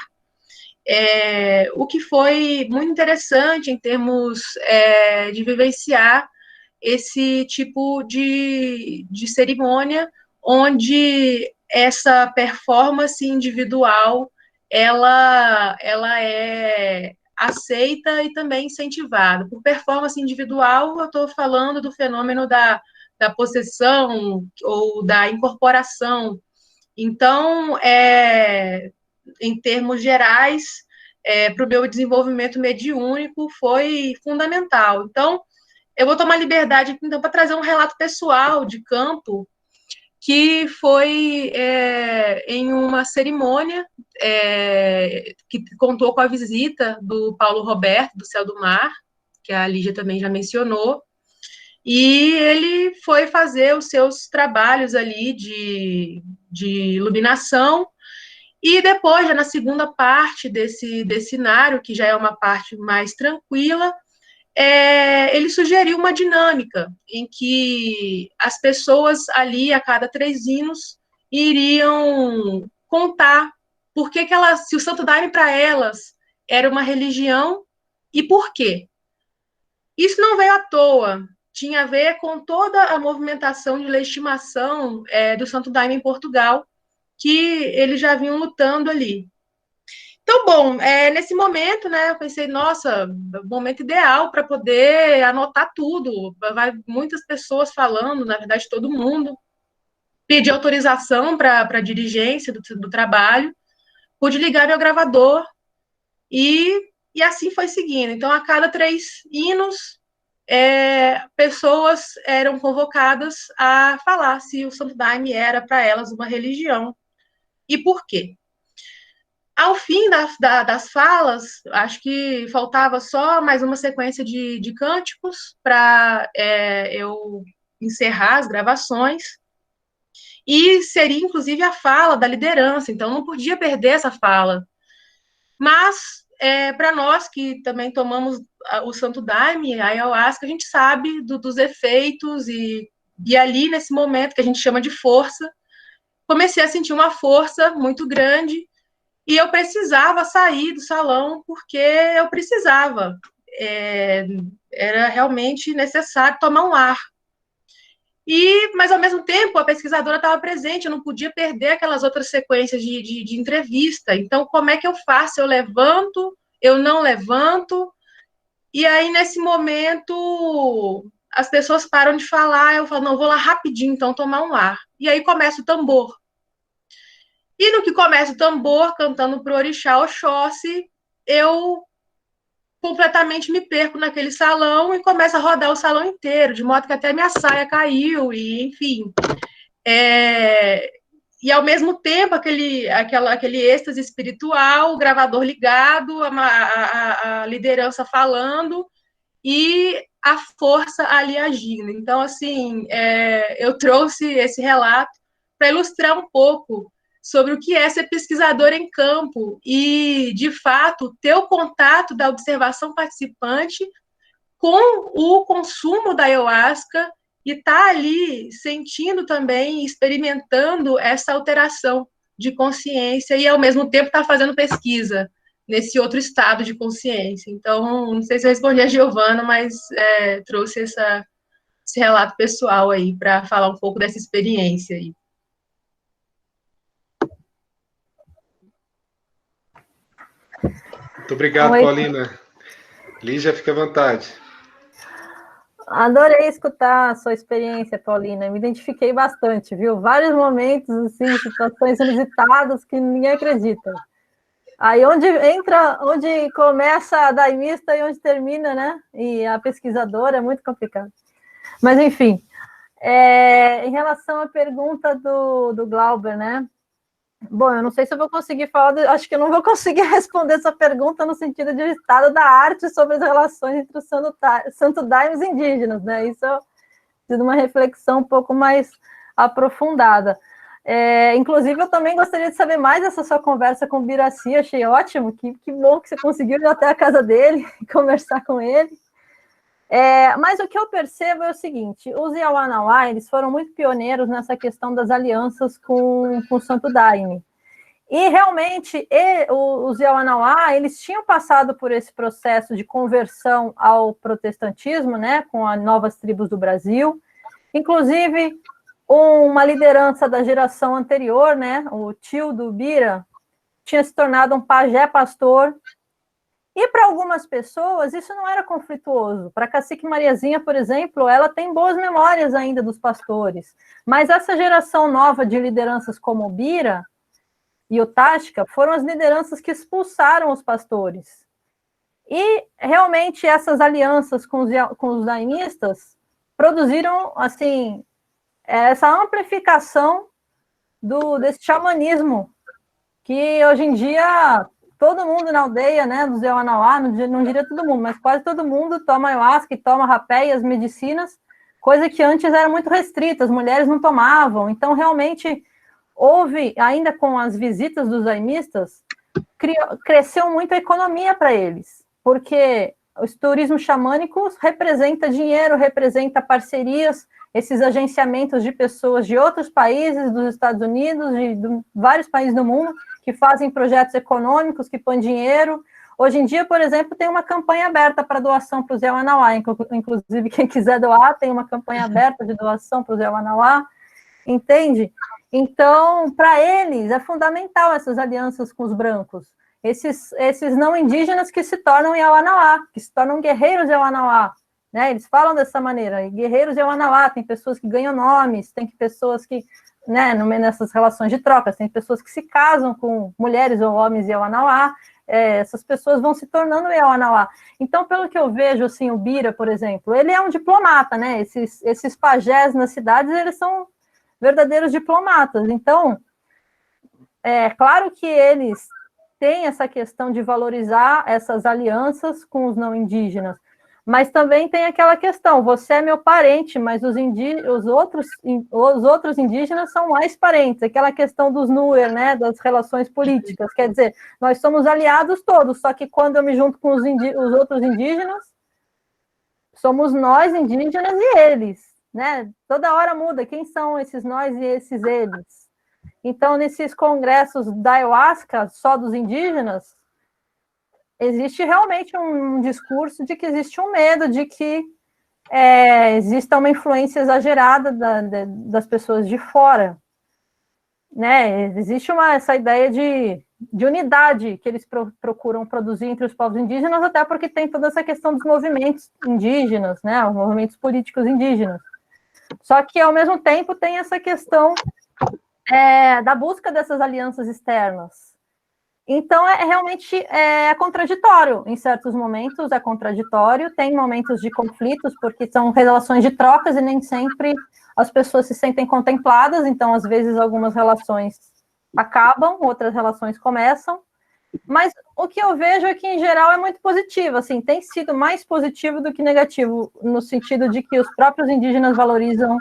o que foi muito interessante em termos de vivenciar esse tipo de cerimônia, onde essa performance individual, ela é aceita e também incentivada. Por performance individual, eu estou falando do fenômeno da possessão ou da incorporação. Então, em termos gerais, para o meu desenvolvimento mediúnico, foi fundamental. Então, eu vou tomar liberdade aqui, então, para trazer um relato pessoal de campo, que foi em uma cerimônia que contou com a visita do Paulo Roberto, do Céu do Mar, que a Lígia também já mencionou, e ele foi fazer os seus trabalhos ali de iluminação, e depois, já na segunda parte desse cenário, que já é uma parte mais tranquila, ele sugeriu uma dinâmica em que as pessoas ali, a cada 3 hinos, iriam contar por que elas, se o Santo Daime para elas era uma religião e por quê? Isso não veio à toa, tinha a ver com toda a movimentação de legitimação do Santo Daime em Portugal, que eles já vinham lutando ali. Então, bom, nesse momento, né, eu pensei, nossa, momento ideal para poder anotar tudo. Vai muitas pessoas falando, na verdade, todo mundo. Pedi autorização para a dirigência do trabalho, pude ligar meu gravador e assim foi seguindo. Então, a cada 3 hinos, pessoas eram convocadas a falar se o Santo Daime era para elas uma religião e por quê. Ao fim das falas, acho que faltava só mais uma sequência de cânticos para eu encerrar as gravações, e seria, inclusive, a fala da liderança, então não podia perder essa fala. Mas, para nós que também tomamos o Santo Daime, a ayahuasca, a gente sabe dos efeitos, e ali, nesse momento que a gente chama de força, comecei a sentir uma força muito grande, e eu precisava sair do salão, porque eu precisava. Era realmente necessário tomar um ar. Mas, ao mesmo tempo, a pesquisadora estava presente, eu não podia perder aquelas outras sequências de entrevista. Então, como é que eu faço? Eu levanto? Eu não levanto? E aí, nesse momento, as pessoas param de falar, eu falo, não, vou lá rapidinho, então, tomar um ar. E aí começa o tambor. E no que começa o tambor, cantando pro Orixá Oxóssi, eu completamente me perco naquele salão e começo a rodar o salão inteiro, de modo que até minha saia caiu, e enfim. E ao mesmo tempo, aquele êxtase espiritual, o gravador ligado, a liderança falando e a força ali agindo. Então, assim, eu trouxe esse relato para ilustrar um pouco sobre o que é ser pesquisador em campo e, de fato, ter o contato da observação participante com o consumo da ayahuasca e estar ali sentindo também, experimentando essa alteração de consciência e, ao mesmo tempo, estar fazendo pesquisa nesse outro estado de consciência. Então, não sei se eu respondi a Giovana, mas trouxe esse relato pessoal aí para falar um pouco dessa experiência aí. Muito obrigado, Paulina. Lígia, fica à vontade. Adorei escutar a sua experiência, Paulina. Me identifiquei bastante, viu? Vários momentos, assim, situações inusitadas que ninguém acredita. Aí onde começa a daimista e onde termina, né? E a pesquisadora é muito complicado. Mas, enfim, em relação à pergunta do Glauber, né? Bom, eu não sei se eu vou conseguir falar, acho que eu não vou conseguir responder essa pergunta no sentido de estado da arte sobre as relações entre os Santo Daime e os indígenas, né? Isso é de uma reflexão um pouco mais aprofundada. Inclusive, eu também gostaria de saber mais dessa sua conversa com o Biraci, achei ótimo, que bom que você conseguiu ir até a casa dele e conversar com ele. Mas o que eu percebo é o seguinte, os Yawanawá, eles foram muito pioneiros nessa questão das alianças com o Santo Daime. E, realmente, os Yawanawá, eles tinham passado por esse processo de conversão ao protestantismo, né, com as novas tribos do Brasil. Inclusive, uma liderança da geração anterior, né, o tio do Bira, tinha se tornado um pajé pastor. E para algumas pessoas isso não era conflituoso. Para a Cacique Mariazinha, por exemplo, ela tem boas memórias ainda dos pastores. Mas essa geração nova de lideranças como o Bira e o Tática foram as lideranças que expulsaram os pastores. E realmente essas alianças com os daimistas produziram assim essa amplificação desse xamanismo que hoje em dia todo mundo na aldeia, né, dos Yawanawá, não diria todo mundo, mas quase todo mundo toma ayahuasca e toma rapé e as medicinas, coisa que antes era muito restrita, as mulheres não tomavam. Então, realmente, houve, ainda com as visitas dos daimistas, cresceu muito a economia para eles, porque o turismo xamânico representa dinheiro, representa parcerias, esses agenciamentos de pessoas de outros países, dos Estados Unidos, de vários países do mundo, que fazem projetos econômicos, que põem dinheiro. Hoje em dia, por exemplo, tem uma campanha aberta para doação para o Zé Wanauá, inclusive quem quiser doar, tem uma campanha aberta de doação para o Zé Wanauá, entende? Então, para eles, é fundamental essas alianças com os brancos, esses não indígenas que se tornam Yawanawá, que se tornam guerreiros Yawanawá, né? Eles falam dessa maneira, guerreiros Yawanawá, tem pessoas que ganham nomes, tem pessoas que, né, nessas relações de trocas, tem pessoas que se casam com mulheres ou homens Yawanawá, essas pessoas vão se tornando Yawanawá. Então, pelo que eu vejo, assim, o Bira, por exemplo, ele é um diplomata, né? Esses pajés nas cidades, eles são verdadeiros diplomatas. Então, é claro que eles têm essa questão de valorizar essas alianças com os não indígenas, mas também tem aquela questão, você é meu parente, mas os outros indígenas são mais parentes, aquela questão dos Nuer, né, das relações políticas, quer dizer, nós somos aliados todos, só que quando eu me junto com os outros indígenas, somos nós indígenas e eles, né? Toda hora muda, quem são esses nós e esses eles? Então, nesses congressos da ayahuasca, só dos indígenas, existe realmente um discurso de que existe um medo de que exista uma influência exagerada das pessoas de fora, né? Existe essa ideia de unidade que eles procuram produzir entre os povos indígenas, até porque tem toda essa questão dos movimentos indígenas, né? Os movimentos políticos indígenas. Só que, ao mesmo tempo, tem essa questão da busca dessas alianças externas. Então, realmente contraditório. Em certos momentos é contraditório, tem momentos de conflitos, porque são relações de trocas e nem sempre as pessoas se sentem contempladas, então, às vezes, algumas relações acabam, outras relações começam, mas o que eu vejo é que, em geral, é muito positivo, assim, tem sido mais positivo do que negativo, no sentido de que os próprios indígenas valorizam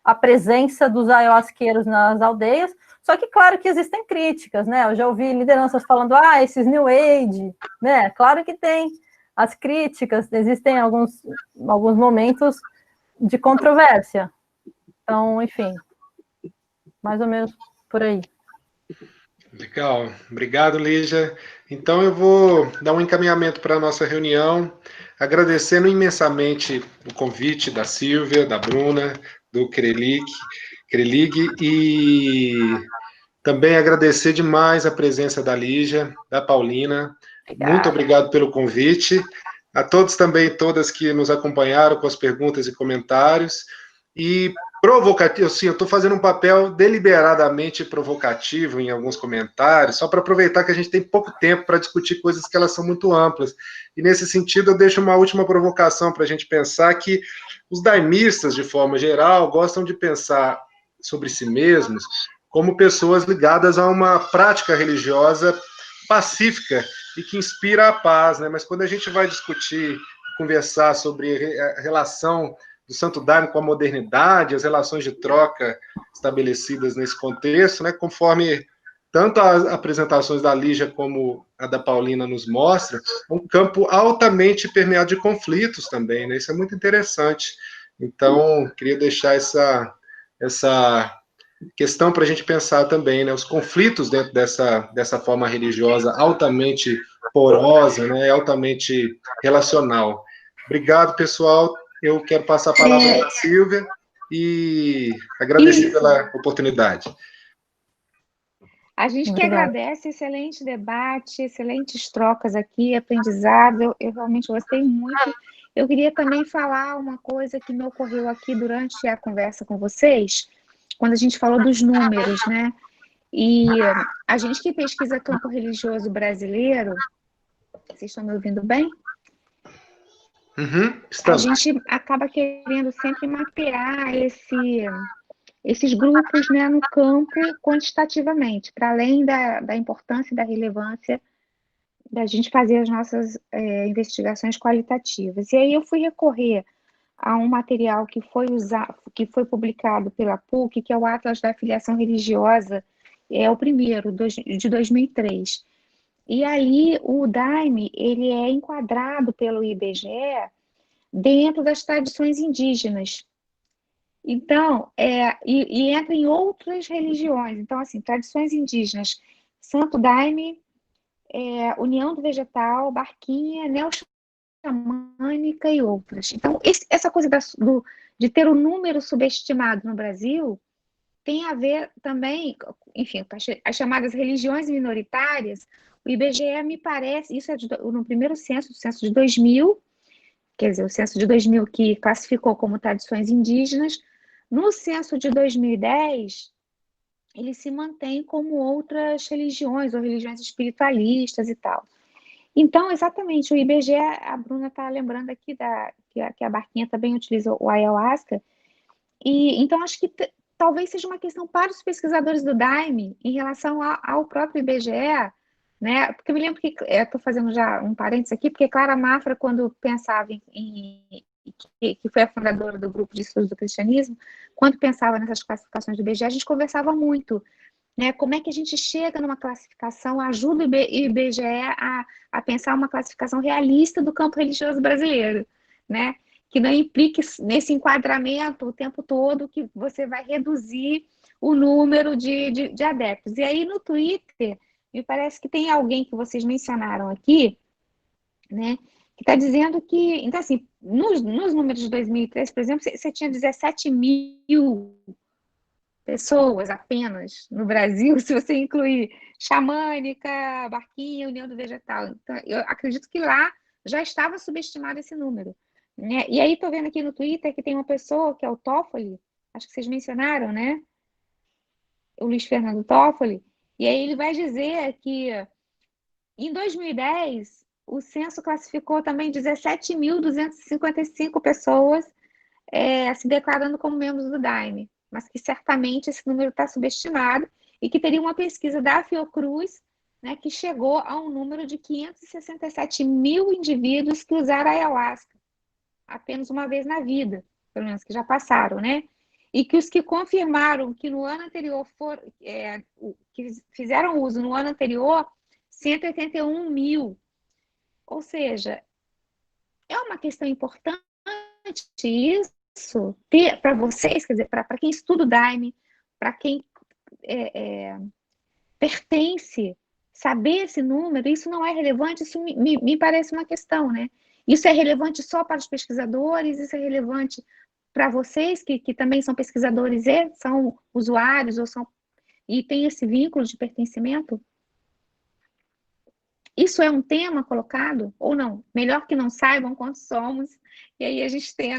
a presença dos ayahuasqueiros nas aldeias, só que, claro, que existem críticas, né? Eu já ouvi lideranças falando, esses New Age, né? Claro que tem as críticas, existem alguns momentos de controvérsia. Então, enfim, mais ou menos por aí. Legal, obrigado, Lígia. Então, eu vou dar um encaminhamento para a nossa reunião, agradecendo imensamente o convite da Silvia, da Bruna, do Krelig, e também agradecer demais a presença da Lígia, da Paulina. Obrigada. Muito obrigado pelo convite. A todos também, todas que nos acompanharam com as perguntas e comentários. E provocativo, sim, eu estou fazendo um papel deliberadamente provocativo em alguns comentários, só para aproveitar que a gente tem pouco tempo para discutir coisas que elas são muito amplas. E nesse sentido, eu deixo uma última provocação para a gente pensar que os daimistas, de forma geral, gostam de pensar sobre si mesmos como pessoas ligadas a uma prática religiosa pacífica e que inspira a paz, né? Mas quando a gente vai discutir, conversar sobre a relação do Santo Daime com a modernidade, as relações de troca estabelecidas nesse contexto, né, conforme tanto as apresentações da Lígia como a da Paulina nos mostra, um campo altamente permeado de conflitos também, né? Isso é muito interessante. Então, queria deixar essa questão para a gente pensar também, né? Os conflitos dentro dessa forma religiosa altamente porosa, né? Altamente relacional. Obrigado, pessoal. Eu quero passar a palavra para a Silvia e agradecer pela oportunidade. A gente que agradece, excelente debate, excelentes trocas aqui, aprendizado, eu realmente gostei muito. Eu queria também falar uma coisa que me ocorreu aqui durante a conversa com vocês, quando a gente falou dos números, né? E a gente que pesquisa campo religioso brasileiro, vocês estão me ouvindo bem? A gente acaba querendo sempre mapear esses grupos, né, no campo quantitativamente, para além da importância e da relevância da gente fazer as nossas investigações qualitativas. E aí eu fui recorrer a um material que foi publicado pela PUC, que é o Atlas da Afiliação Religiosa, é o primeiro, de 2003. E ali o Daime, ele é enquadrado pelo IBGE dentro das tradições indígenas. Então, e entra em outras religiões. Então, assim, tradições indígenas, Santo Daime, União do Vegetal, Barquinha, Neo-Xamânica e outras. Então, essa coisa de ter o número subestimado no Brasil tem a ver também, enfim, com as chamadas religiões minoritárias. O IBGE, me parece, isso é no primeiro censo, o censo de 2000, quer dizer, o censo de 2000 que classificou como tradições indígenas. No censo de 2010, ele se mantém como outras religiões, ou religiões espiritualistas e tal. Então, exatamente, o IBGE, a Bruna está lembrando aqui que a Barquinha também utiliza o ayahuasca, e então acho que talvez seja uma questão para os pesquisadores do Daime em relação ao próprio IBGE, né? Porque eu me lembro que, estou fazendo já um parênteses aqui, porque Clara Mafra, quando pensava que foi a fundadora do grupo de estudos do cristianismo, quando pensava nessas classificações do IBGE, a gente conversava muito, né? Como é que a gente chega numa classificação, ajuda o IBGE a pensar uma classificação realista do campo religioso brasileiro, né? Que não implique nesse enquadramento o tempo todo que você vai reduzir o número de adeptos. E aí no Twitter, me parece que tem alguém que vocês mencionaram aqui, né? Que está dizendo que, então assim, nos números de 2003, por exemplo, você tinha 17 mil pessoas apenas no Brasil, se você incluir Xamânica, Barquinha, União do Vegetal. Então, eu acredito que lá já estava subestimado esse número, né? E aí estou vendo aqui no Twitter que tem uma pessoa, que é o Toffoli, acho que vocês mencionaram, né? O Luiz Fernando Toffoli, e aí ele vai dizer que em 2010 o censo classificou também 17.255 pessoas se declarando como membros do Daime, mas que certamente esse número está subestimado e que teria uma pesquisa da Fiocruz, né, que chegou a um número de 567 mil indivíduos que usaram a ayahuasca apenas uma vez na vida, pelo menos que já passaram, né? E que os que confirmaram que no ano anterior que fizeram uso no ano anterior, 181 mil. Ou seja, é uma questão importante isso, para vocês, quer dizer, para quem estuda o Daime, para quem pertence, saber esse número, isso não é relevante, isso me parece uma questão, né? Isso é relevante só para os pesquisadores, isso é relevante para vocês, que também são pesquisadores e são usuários, e têm esse vínculo de pertencimento? Isso é um tema colocado ou não? Melhor que não saibam quantos somos, e aí a gente tem a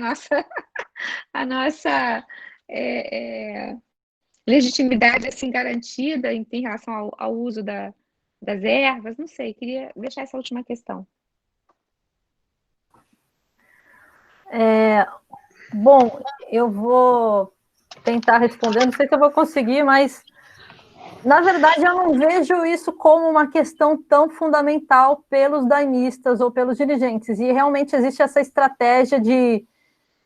nossa legitimidade assim garantida em relação ao uso das ervas. Não sei, queria deixar essa última questão. Bom, eu vou tentar responder, não sei se eu vou conseguir, mas na verdade eu não vejo isso como uma questão tão fundamental pelos daimistas ou pelos dirigentes, e realmente existe essa estratégia de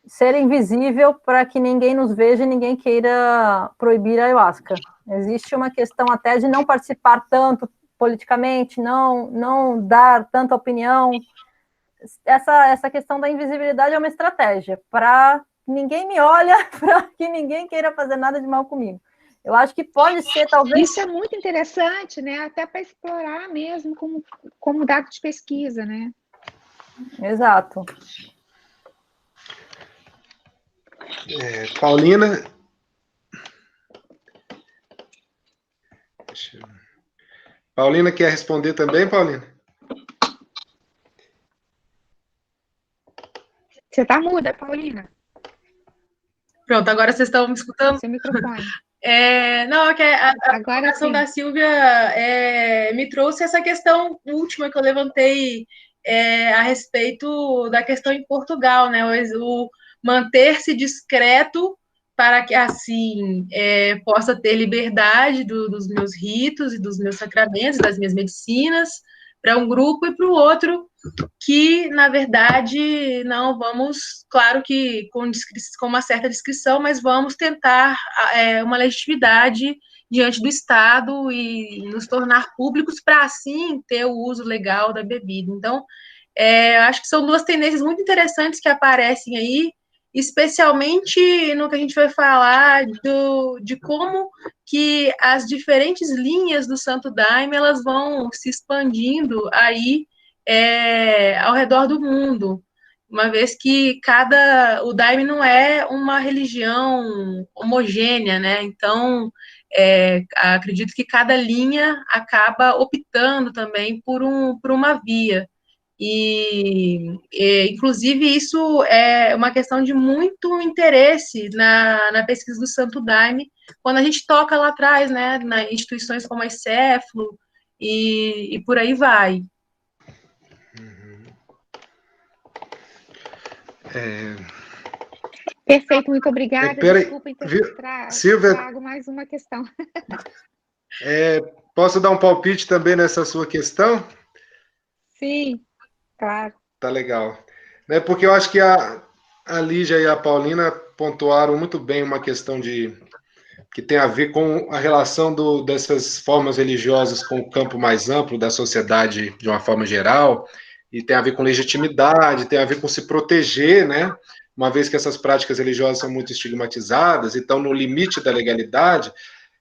ser invisível para que ninguém nos veja e ninguém queira proibir a ayahuasca. Existe uma questão até de não participar tanto politicamente, não dar tanta opinião. Essa questão da invisibilidade é uma estratégia para ninguém me olha, para que ninguém queira fazer nada de mal comigo. Eu acho que pode ser, talvez... Isso é muito interessante, né? Até para explorar mesmo como dado de pesquisa, né? Exato. Paulina... Paulina quer responder também, Paulina? Você está muda, Paulina. Pronto, agora vocês estão me escutando? Seu microfone. Não, que a apresentação da Silvia me trouxe essa questão última que eu levantei a respeito da questão em Portugal, né? O manter-se discreto para que, assim, possa ter liberdade dos meus ritos e dos meus sacramentos, das minhas medicinas, para um grupo e para o outro, que, na verdade, não vamos, claro que com uma certa discrição, mas vamos tentar uma legitimidade diante do Estado e nos tornar públicos para, assim, ter o uso legal da bebida. Então, acho que são duas tendências muito interessantes que aparecem aí, especialmente no que a gente vai falar de como que as diferentes linhas do Santo Daime elas vão se expandindo aí ao redor do mundo, uma vez que o Daime não é uma religião homogênea, né? Então, acredito que cada linha acaba optando também por uma via. Inclusive, isso é uma questão de muito interesse na pesquisa do Santo Daime, quando a gente toca lá atrás, né, nas instituições como a Céfalo e por aí vai. Perfeito, muito obrigada. Desculpa ter Silvia, trago mais uma questão. Posso dar um palpite também nessa sua questão? Sim, claro. Tá legal. Porque eu acho que a Lígia e a Paulina pontuaram muito bem uma questão que tem a ver com a relação dessas formas religiosas com o campo mais amplo da sociedade de uma forma geral, e tem a ver com legitimidade, tem a ver com se proteger, né? Uma vez que essas práticas religiosas são muito estigmatizadas e estão no limite da legalidade.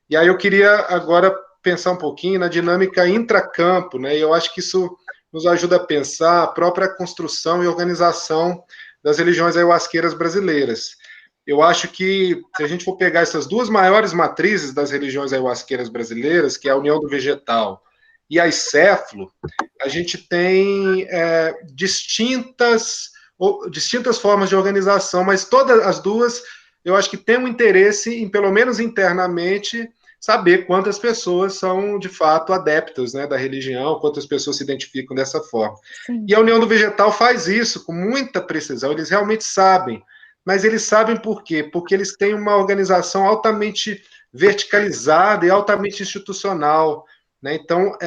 E aí eu queria agora pensar um pouquinho na dinâmica intracampo, né? E eu acho que isso nos ajuda a pensar a própria construção e organização das religiões ayahuasqueiras brasileiras. Eu acho que, se a gente for pegar essas duas maiores matrizes das religiões ayahuasqueiras brasileiras, que é a União do Vegetal e a Icéfalo, a gente tem distintas formas de organização, mas todas as duas, eu acho que têm um interesse em, pelo menos internamente, saber quantas pessoas são, de fato, adeptas, né, da religião, quantas pessoas se identificam dessa forma. Sim. E a União do Vegetal faz isso com muita precisão, eles realmente sabem. Mas eles sabem por quê? Porque eles têm uma organização altamente verticalizada e altamente institucional. Né? Então,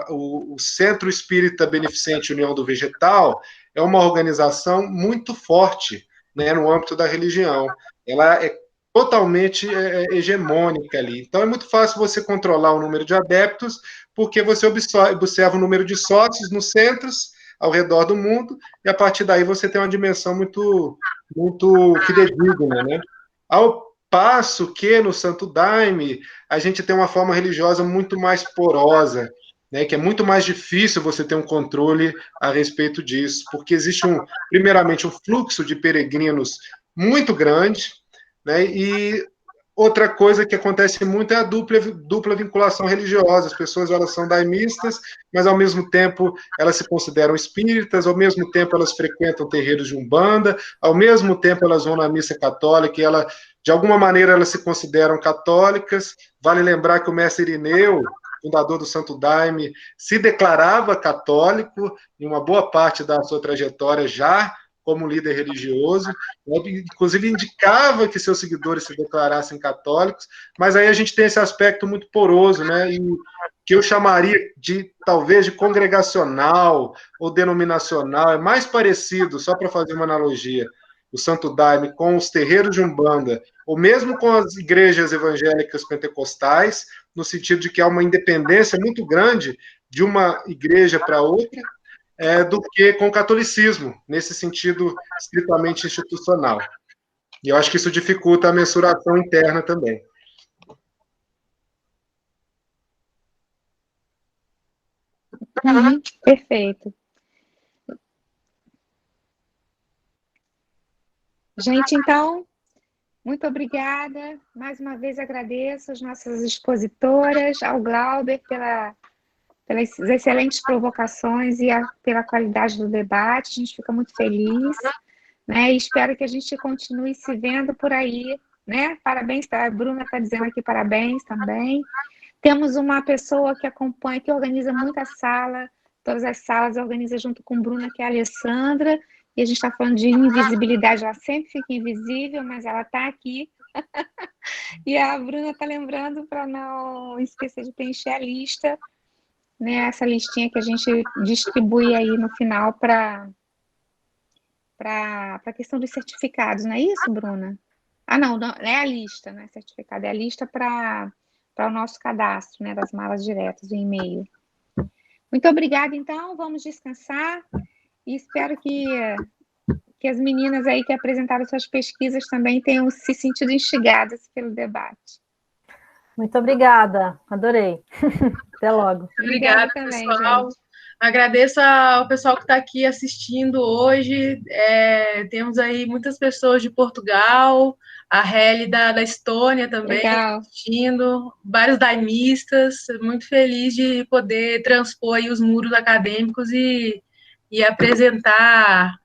o Centro Espírita Beneficente União do Vegetal é uma organização muito forte, né, no âmbito da religião. Ela é totalmente hegemônica ali. Então, é muito fácil você controlar o número de adeptos, porque você observa o número de sócios nos centros ao redor do mundo, e a partir daí você tem uma dimensão muito fidedigna, né? Ao passo que no Santo Daime a gente tem uma forma religiosa muito mais porosa, né? Que é muito mais difícil você ter um controle a respeito disso, porque existe primeiramente um fluxo de peregrinos muito grande, né? E outra coisa que acontece muito é a dupla vinculação religiosa. As pessoas elas são daimistas, mas ao mesmo tempo elas se consideram espíritas, ao mesmo tempo elas frequentam terreiros de umbanda, ao mesmo tempo elas vão na missa católica e de alguma maneira elas se consideram católicas. Vale lembrar que o mestre Irineu, fundador do Santo Daime, se declarava católico em uma boa parte da sua trajetória já como líder religioso, inclusive indicava que seus seguidores se declarassem católicos, mas aí a gente tem esse aspecto muito poroso, né, e que eu chamaria talvez de congregacional ou denominacional, é mais parecido, só para fazer uma analogia, o Santo Daime com os terreiros de Umbanda, ou mesmo com as igrejas evangélicas pentecostais, no sentido de que há uma independência muito grande de uma igreja para outra, do que com o catolicismo, nesse sentido estritamente institucional. E eu acho que isso dificulta a mensuração interna também. Perfeito. Gente, então, muito obrigada. Mais uma vez agradeço as nossas expositoras, ao Glauber pelas excelentes provocações e pela qualidade do debate. A gente fica muito feliz, né? E espero que a gente continue se vendo por aí, né? Parabéns, a Bruna está dizendo aqui parabéns também. Temos uma pessoa que acompanha, que organiza muita sala, todas as salas organiza junto com Bruna, que é a Alessandra, e a gente está falando de invisibilidade, ela sempre fica invisível, mas ela está aqui. E a Bruna está lembrando para não esquecer de preencher a lista, né, essa listinha que a gente distribui aí no final para a questão dos certificados, não é isso, Bruna? Ah, não é a lista, não é certificado, é a lista para o nosso cadastro, né, das malas diretas, o e-mail. Muito obrigada, então, vamos descansar e espero que que as meninas aí que apresentaram suas pesquisas também tenham se sentido instigadas pelo debate. Muito obrigada, adorei. Até logo. Obrigada, também, pessoal. gente. Agradeço ao pessoal que está aqui assistindo hoje. Temos aí muitas pessoas de Portugal, a Heli da Estônia também Legal. assistindo, vários daimistas. Muito feliz de poder transpor aí os muros acadêmicos e apresentar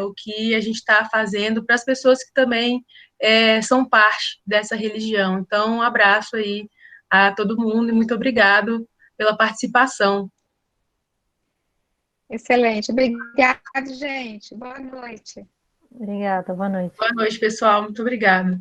o que a gente está fazendo para as pessoas que também são parte dessa religião. Então, um abraço aí a todo mundo e muito obrigado pela participação. Excelente. Obrigada, gente. Boa noite. Obrigada, boa noite. Boa noite, pessoal. Muito obrigada.